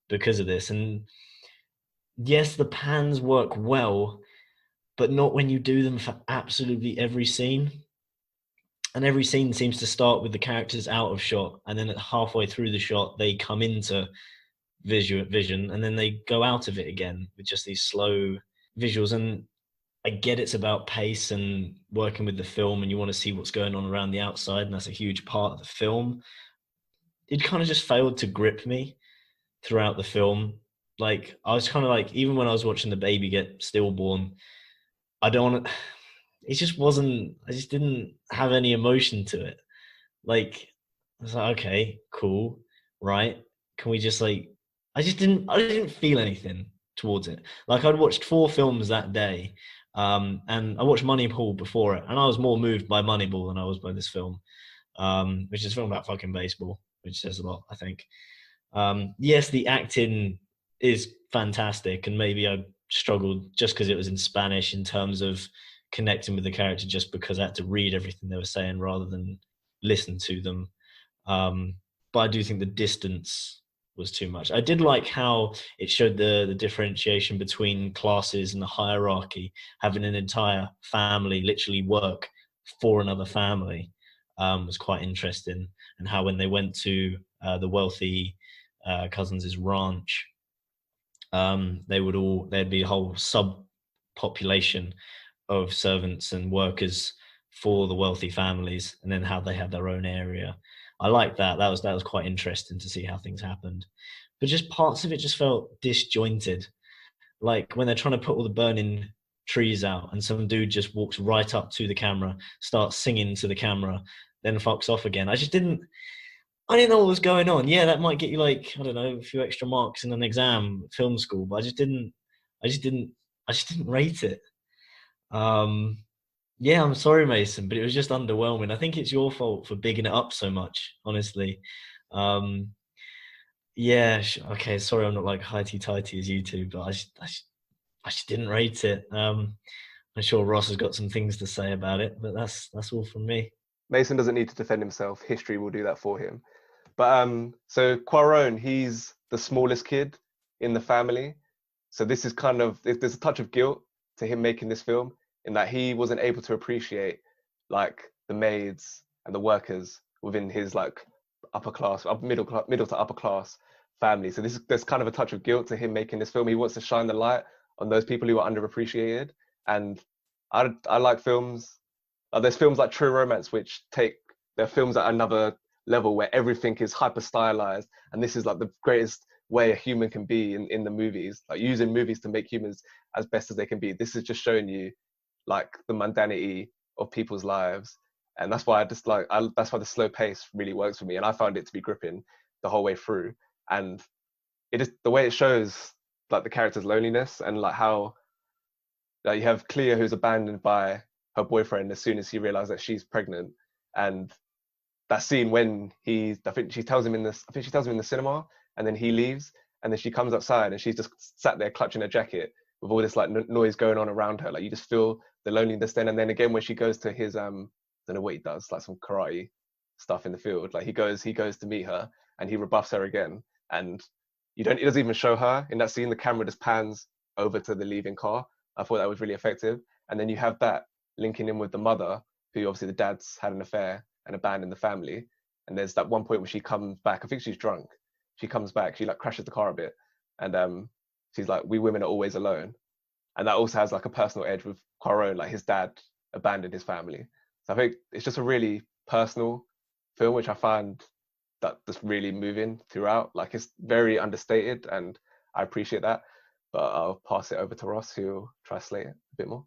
S4: because of this. And yes, the pans work well, but not when you do them for absolutely every scene. And every scene seems to start with the characters out of shot, and then halfway through the shot, they come into vision, and then they go out of it again with just these slow visuals. And I get it's about pace and working with the film, and you want to see what's going on around the outside, and that's a huge part of the film. It kind of just failed to grip me throughout the film. Like, I was kind of like, even when I was watching the baby get stillborn, I just didn't have any emotion to it. Like, I was like, okay, cool, right? Can we just like, I didn't feel anything towards it. Like, I'd watched 4 films that day, and I watched Moneyball before it, and I was more moved by Moneyball than I was by this film, which is a film about fucking baseball, which says a lot, I think. Yes, the acting is fantastic, and maybe I struggled just because it was in Spanish in terms of connecting with the character, just because I had to read everything they were saying rather than listen to them. But I do think the distance was too much. I did like how it showed the differentiation between classes and the hierarchy, having an entire family literally work for another family was quite interesting. And how when they went to the wealthy cousins' ranch, there'd be a whole subpopulation of servants and workers for the wealthy families, and then how they had their own area. I like that. That was quite interesting to see how things happened. But just parts of it just felt disjointed. Like when they're trying to put all the burning trees out, and some dude just walks right up to the camera, starts singing to the camera, then fucks off again. I didn't know what was going on. Yeah, that might get you like, I don't know, a few extra marks in an exam at film school, but I just didn't rate it. Yeah, I'm sorry, Mason, but it was just underwhelming. I think it's your fault for bigging it up so much, honestly. Yeah, okay, sorry I'm not like highty-tighty as you two, but I just didn't rate it. I'm sure Ross has got some things to say about it, but that's all from me.
S3: Mason doesn't need to defend himself. History will do that for him. But so Quaron, he's the smallest kid in the family. So this is kind of, there's a touch of guilt to him making this film, in that he wasn't able to appreciate like the maids and the workers within his like middle to upper class family. So there's kind of a touch of guilt to him making this film. He wants to shine the light on those people who are underappreciated. And I like films. There's films like True Romance, which they're films at another level where everything is hyper stylized, and this is like the greatest way a human can be in the movies, like using movies to make humans as best as they can be. This is just showing you like the mundanity of people's lives, and that's why that's why the slow pace really works for me, and I found it to be gripping the whole way through. And it is the way it shows like the character's loneliness, and like how like, you have Clea, who's abandoned by her boyfriend as soon as he realizes that she's pregnant. And that scene when I think she tells him in the cinema, and then he leaves, and then she comes outside and she's just sat there clutching her jacket with all this like noise going on around her. Like you just feel the loneliness then. And then again when she goes to his I don't know what he does, like some karate stuff in the field, like he goes to meet her and he rebuffs her again, and it doesn't even show her in that scene. The camera just pans over to the leaving car, I thought that was really effective. And then you have that linking in with the mother, who obviously the dad's had an affair and abandoned the family. And there's that one point where she comes back. I think she's drunk. She comes back. She like crashes the car a bit, and she's like, "We women are always alone." And that also has like a personal edge with Quaron. Like his dad abandoned his family. So I think it's just a really personal film, which I find that's really moving throughout. Like it's very understated, and I appreciate that. But I'll pass it over to Ross, who'll translate it a bit more.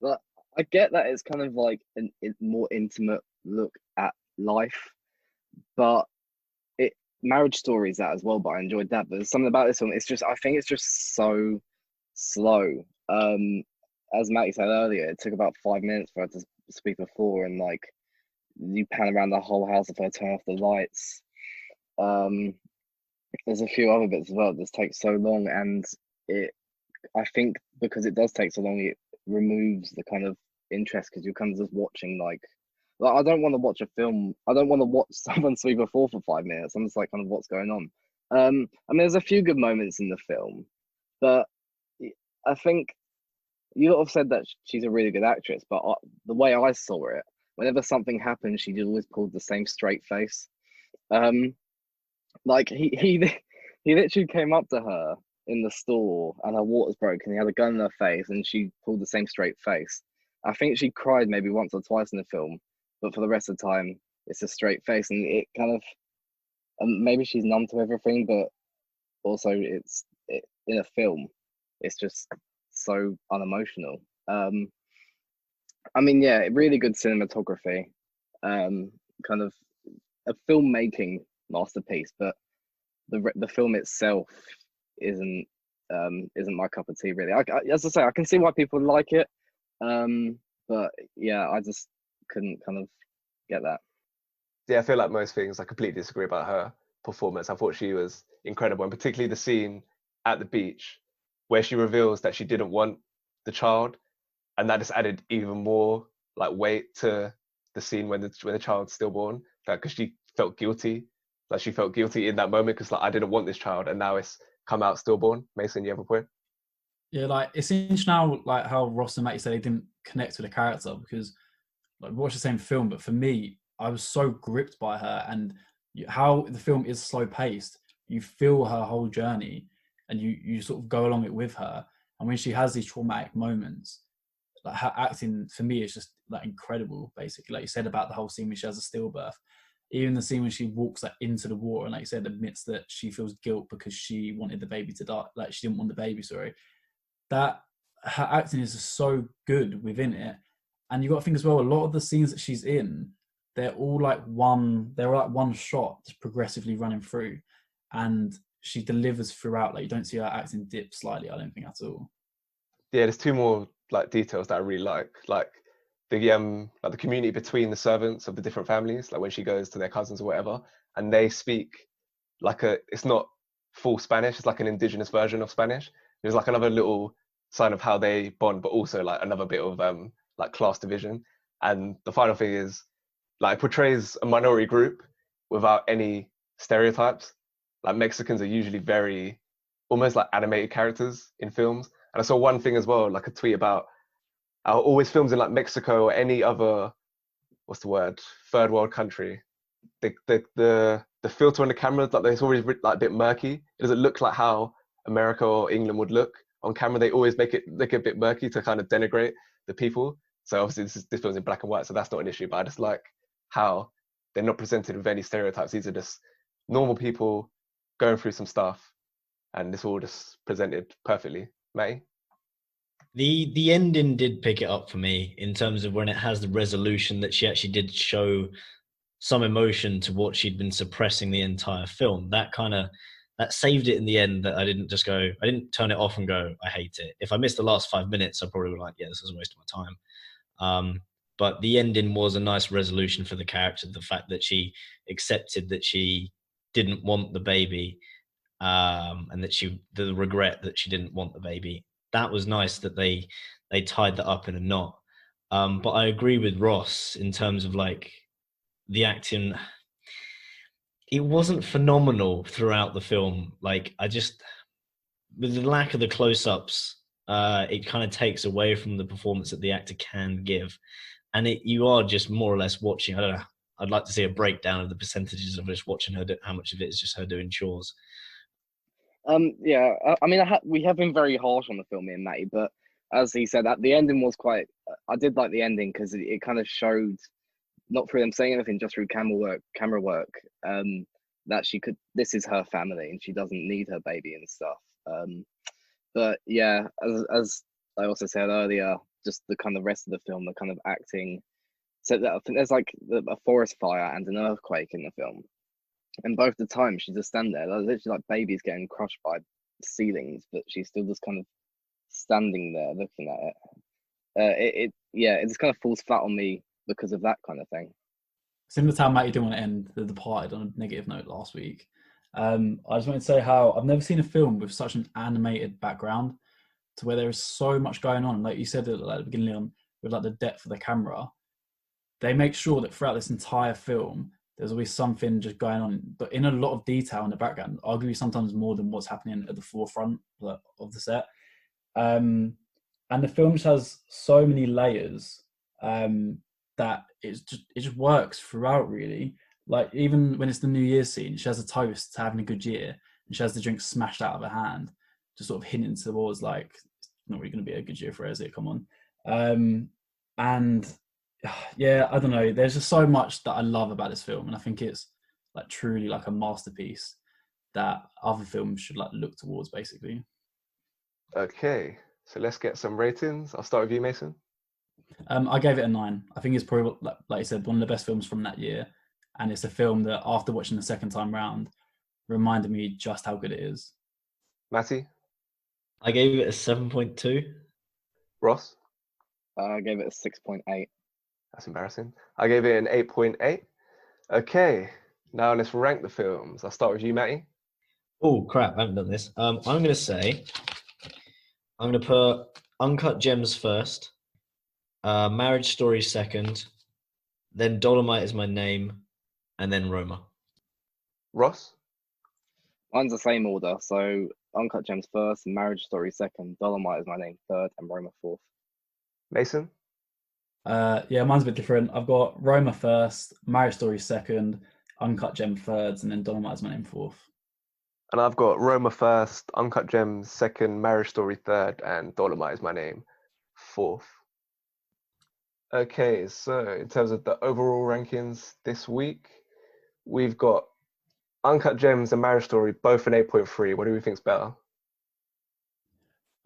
S6: But I get that it's kind of like a more intimate look at life, but Marriage Story is that as well. But I enjoyed that. But there's something about this one. I think it's just so slow. As Matty said earlier, it took about 5 minutes for her to speak the floor, and like you pan around the whole house if I turn off the lights. There's a few other bits as well. This takes so long, and I think because it does take so long, it removes the kind of interest because you're kind of just watching like I don't want to watch a film. I don't want to watch someone sweep a floor for 5 minutes. I'm just like, kind of, what's going on? I mean, there's a few good moments in the film, but I think you lot have said that she's a really good actress. But the way I saw it, whenever something happened, she always pulled the same straight face. Like he literally came up to her in the store and her water's broken. He had a gun in her face, and she pulled the same straight face. I think she cried maybe once or twice in the film, but for the rest of the time, it's a straight face, and it kind of maybe she's numb to everything, but also in a film, it's just so unemotional. I mean, yeah, really good cinematography, kind of a filmmaking masterpiece, but the film itself isn't my cup of tea, really. As I say, I can see why people like it, but yeah, I just couldn't kind of get that.
S3: Yeah, I feel like most things, I completely disagree about her performance. I thought she was incredible, and particularly the scene at the beach where she reveals that she didn't want the child, and that just added even more like weight to the scene when the child's stillborn, because she felt guilty. Like she felt guilty in that moment because like, I didn't want this child, and now it's come out stillborn. Mason, you have a point?
S5: Yeah, like it's interesting now, like how Ross and Matty said they didn't connect with the character because like we watched the same film, but for me, I was so gripped by her, and how the film is slow paced. You feel her whole journey, and you sort of go along it with her. And when she has these traumatic moments, like her acting for me is just like incredible. Basically, like you said about the whole scene when she has a stillbirth, even the scene when she walks like into the water and like you said admits that she feels guilt because she wanted the baby to die, like she didn't want the baby. Sorry, that her acting is just so good within it. And you got to think as well, a lot of the scenes that she's in, they're like one shot just progressively running through, and she delivers throughout. Like you don't see her acting dip slightly, I don't think at all.
S3: Yeah, there's two more like details that I really like the community between the servants of the different families, like when she goes to their cousins or whatever, and they speak like it's not full Spanish, it's like an indigenous version of Spanish. There's like another little sign of how they bond, but also like another bit of like class division. And the final thing is like it portrays a minority group without any stereotypes. Like Mexicans are usually very almost like animated characters in films. And I saw one thing as well, like a tweet about always films in like Mexico or any other, what's the word, third world country, the filter on the camera, like it's always like a bit murky. It doesn't look like how America or England would look on camera. They always make it look a bit murky to kind of denigrate the people. So obviously this film's in black and white, so that's not an issue. But I just like how they're not presented with any stereotypes. These are just normal people going through some stuff, and it's all just presented perfectly. Matty?
S4: The ending did pick it up for me in terms of when it has the resolution that she actually did show some emotion to what she'd been suppressing the entire film. That saved it in the end, that I didn't turn it off and go, I hate it. If I missed the last 5 minutes, I probably would like, yeah, this is a waste of my time. But the ending was a nice resolution for the character, the fact that she accepted that she didn't want the baby, and that the regret that she didn't want the baby. That was nice that they tied that up in a knot. But I agree with Ross in terms of like the acting. It wasn't phenomenal throughout the film. Like with the lack of the close-ups, it kind of takes away from the performance that the actor can give, and you are just more or less watching. I don't know. I'd like to see a breakdown of the percentages of just watching her. How much of it is just her doing chores?
S6: Yeah, I mean, we have been very harsh on the film, me and Matty, but as he said, that the ending was quite. I did like the ending because it kind of showed, not through them saying anything, just through camera work, that she could. This is her family, and she doesn't need her baby and stuff. But yeah, as I also said earlier, just the kind of rest of the film, the kind of acting. So that I think there's like a forest fire and an earthquake in the film, and both the times she just stand there, literally like babies getting crushed by ceilings, but she's still just kind of standing there looking at it. It just kind of falls flat on me because of that kind of thing.
S5: Similar to how Matty didn't want to end The Departed on a negative note last week. I just wanted to say how I've never seen a film with such an animated background, to where there is so much going on. Like you said at the beginning, Leon, with like the depth of the camera, they make sure that throughout this entire film, there's always something just going on, but in a lot of detail in the background, arguably sometimes more than what's happening at the forefront of the set. And the film just has so many layers that it just works throughout, really. Like even when it's the New Year's scene, she has a toast to having a good year, and she has the drink smashed out of her hand, just sort of hinting towards like it's not really going to be a good year for her, is it? Come on. And yeah, I don't know. There's just so much that I love about this film, and I think it's like truly like a masterpiece that other films should like look towards, basically.
S3: Okay, so let's get some ratings. I'll start with you, Mason.
S5: I gave it a 9. I think it's probably, like you said, one of the best films from that year, and it's a film that after watching the second time round reminded me just how good it is.
S3: Matty?
S4: I gave it a 7.2.
S3: Ross?
S6: I gave it a 6.8.
S3: That's embarrassing. I gave it an 8.8. Okay, now let's rank the films. I'll start with you, Matty.
S4: Oh crap! I haven't done this. I'm going to put Uncut Gems first, Marriage Story second, then Dolemite Is My Name, and then Roma.
S3: Ross?
S6: Mine's the same order. So Uncut Gems first, Marriage Story second, Dolemite Is My Name third, and Roma fourth.
S3: Mason?
S5: Yeah, mine's a bit different. I've got Roma first, Marriage Story second, Uncut Gem thirds, and then Dolemite Is My Name fourth.
S3: And I've got Roma first, Uncut Gems second, Marriage Story third, and Dolemite Is My Name fourth. Okay, so in terms of the overall rankings this week, we've got Uncut Gems and Marriage Story both an 8.3. What do we think's better?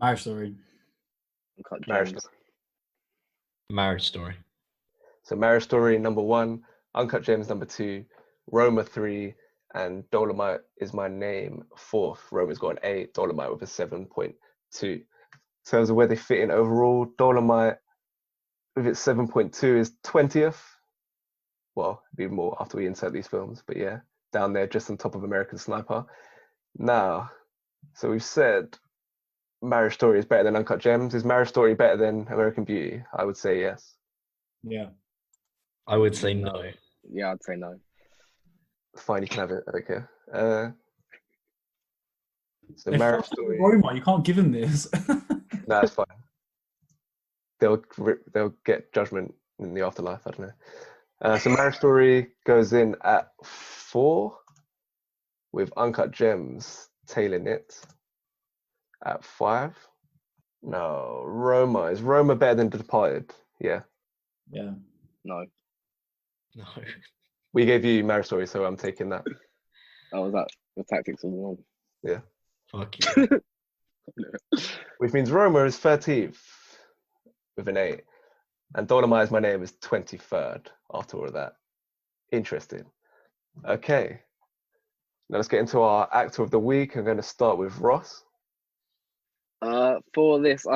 S5: Marriage Story.
S6: Uncut
S3: Marriage
S6: Gems.
S3: Story.
S4: Marriage Story.
S3: So Marriage Story number 1, Uncut Gems number 2, Roma 3, and Dolemite Is My Name 4th. Roma's got an 8, Dolemite with a 7.2. In terms of where they fit in overall, Dolemite with its 7.2 is 20th. Well, it'd be more after we insert these films, but yeah, down there just on top of American Sniper. Now, so we've said Marriage Story is better than Uncut Gems. Is Marriage Story better than American Beauty? I would say yes.
S5: Yeah.
S4: I would say no.
S6: Yeah, I'd say no.
S3: Fine, you can have it. I don't care. So
S5: They're
S3: Marriage
S5: fucking
S3: Story.
S5: Roma, you can't give him this.
S3: No, it's fine. They'll get judgment in the afterlife. I don't know. So Marriage Story goes in at 4, with Uncut Gems tailing it at 5. No, Roma. Is Roma better than The Departed? Yeah.
S5: Yeah.
S6: No.
S4: No.
S3: We gave you Marriage Story, so I'm taking that.
S6: Oh, was that the tactics of the one?
S3: Yeah.
S4: Fuck you.
S3: Which means Roma is 13th with an 8. And Dolemite Is My Name is 23rd after all of that. Interesting. Okay. Now let's get into our actor of the week. I'm going to start with Ross.
S6: For this,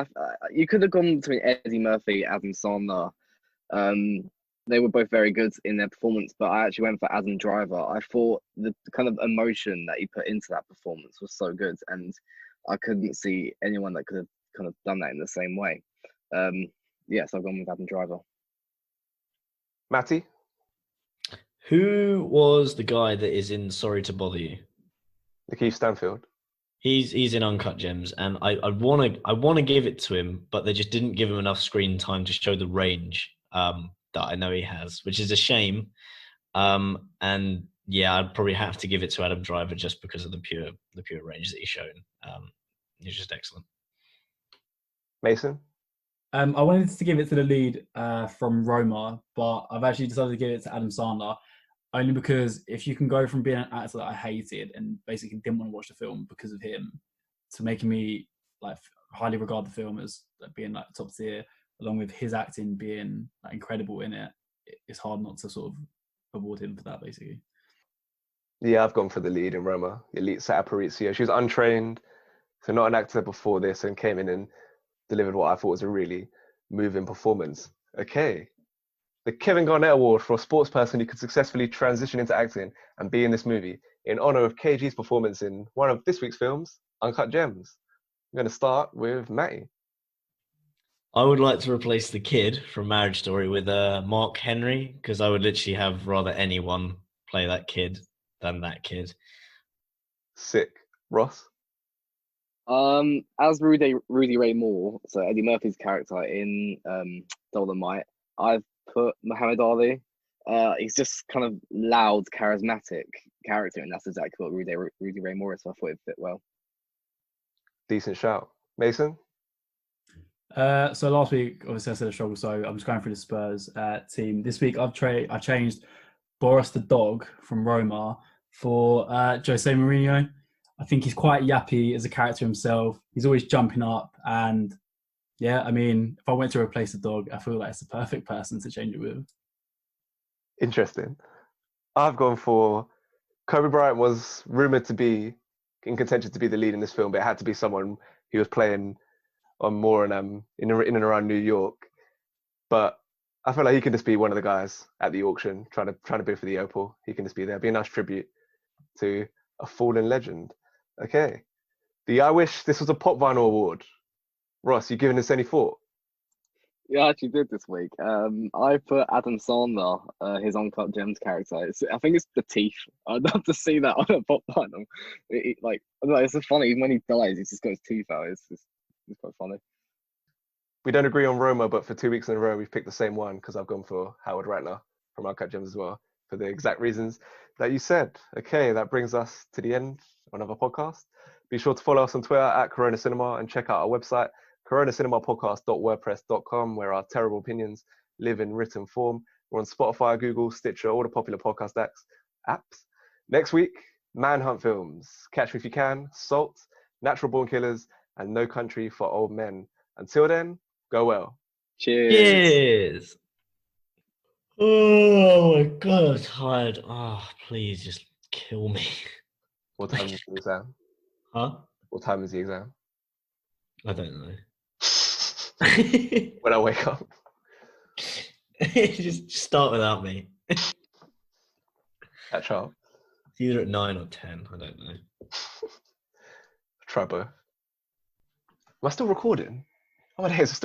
S6: you could have gone between Eddie Murphy, Adam Sandler. They were both very good in their performance, but I actually went for Adam Driver. I thought the kind of emotion that he put into that performance was so good, and I couldn't see anyone that could have kind of done that in the same way. Yeah, so I've gone with Adam Driver.
S3: Matty?
S4: Who was the guy that is in Sorry to Bother You?
S3: Lakeith Stanfield.
S4: He's in Uncut Gems, and I wanna give it to him, but they just didn't give him enough screen time to show the range that I know he has, which is a shame. And yeah, I'd probably have to give it to Adam Driver just because of the pure range that he's shown. He's just excellent.
S3: Mason?
S5: I wanted to give it to the lead from Roma, but I've actually decided to give it to Adam Sandler, only because if you can go from being an actor that I hated and basically didn't want to watch the film because of him, to making me like highly regard the film as being like top tier, along with his acting being like incredible in it, it's hard not to sort of award him for that, basically.
S3: Yeah, I've gone for the lead in Roma, Yalitza Aparicio. She was untrained, so not an actor before this, and came in and delivered what I thought was a really moving performance. Okay. The Kevin Garnett Award for a sports person who could successfully transition into acting and be in this movie in honor of KG's performance in one of this week's films, Uncut Gems. I'm going to start with Matty.
S4: I would like to replace the kid from Marriage Story with Mark Henry, because I would literally have rather anyone play that kid than that kid.
S3: Sick. Ross?
S6: As Rudy Ray Moore, so Eddie Murphy's character in Dolemite, I've put Muhammad Ali. He's just kind of loud, charismatic character, and that's exactly what Rudy Ray Moore is. So I thought it fit well.
S3: Decent shout. Mason?
S5: So last week, obviously, I said a struggle, so I'm just going through the Spurs team. This week, I changed Boris the dog from Roma for Jose Mourinho. I think he's quite yappy as a character himself. He's always jumping up, and yeah, I mean, if I went to replace the dog, I feel like it's the perfect person to change it with.
S3: Interesting. I've gone for Kobe Bryant. Was rumored to be in contention to be the lead in this film, but it had to be someone who was playing on more in and around New York. But I feel like he can just be one of the guys at the auction trying to bid for the opal. He can just be there, be a nice tribute to a fallen legend. Okay. The I Wish This Was a Pop Vinyl Award. Ross, you giving this any thought?
S6: Yeah, I actually did this week. I put Adam Sandler, his Uncut Gems character. I think it's the teeth. I'd love to see that on a pop vinyl. Like, I don't know, it's just funny when he dies. He's just got his teeth out. It's quite funny.
S3: We don't agree on Roma, but for 2 weeks in a row, we've picked the same one because I've gone for Howard Ratner from Uncut Gems as well for the exact reasons that you said. Okay, that brings us to the end of another podcast. Be sure to follow us on Twitter at Corona Cinema and check out our website, coronacinemapodcast.wordpress.com, where our terrible opinions live in written form. We're on Spotify, Google, Stitcher, all the popular podcast apps. Next week, Manhunt films, Catch Me If You Can, Salt, Natural Born Killers, and No Country for Old Men. Until then, go well.
S6: Cheers.
S4: Oh my god, I'm tired. Oh, please just kill me.
S3: What time is the exam?
S4: Huh?
S3: What time is the exam?
S4: I don't know.
S3: When I wake up.
S4: just start without me.
S3: Catch up.
S4: It's either at 9 or 10. I don't know.
S3: Try both. Am I still recording? Oh my days,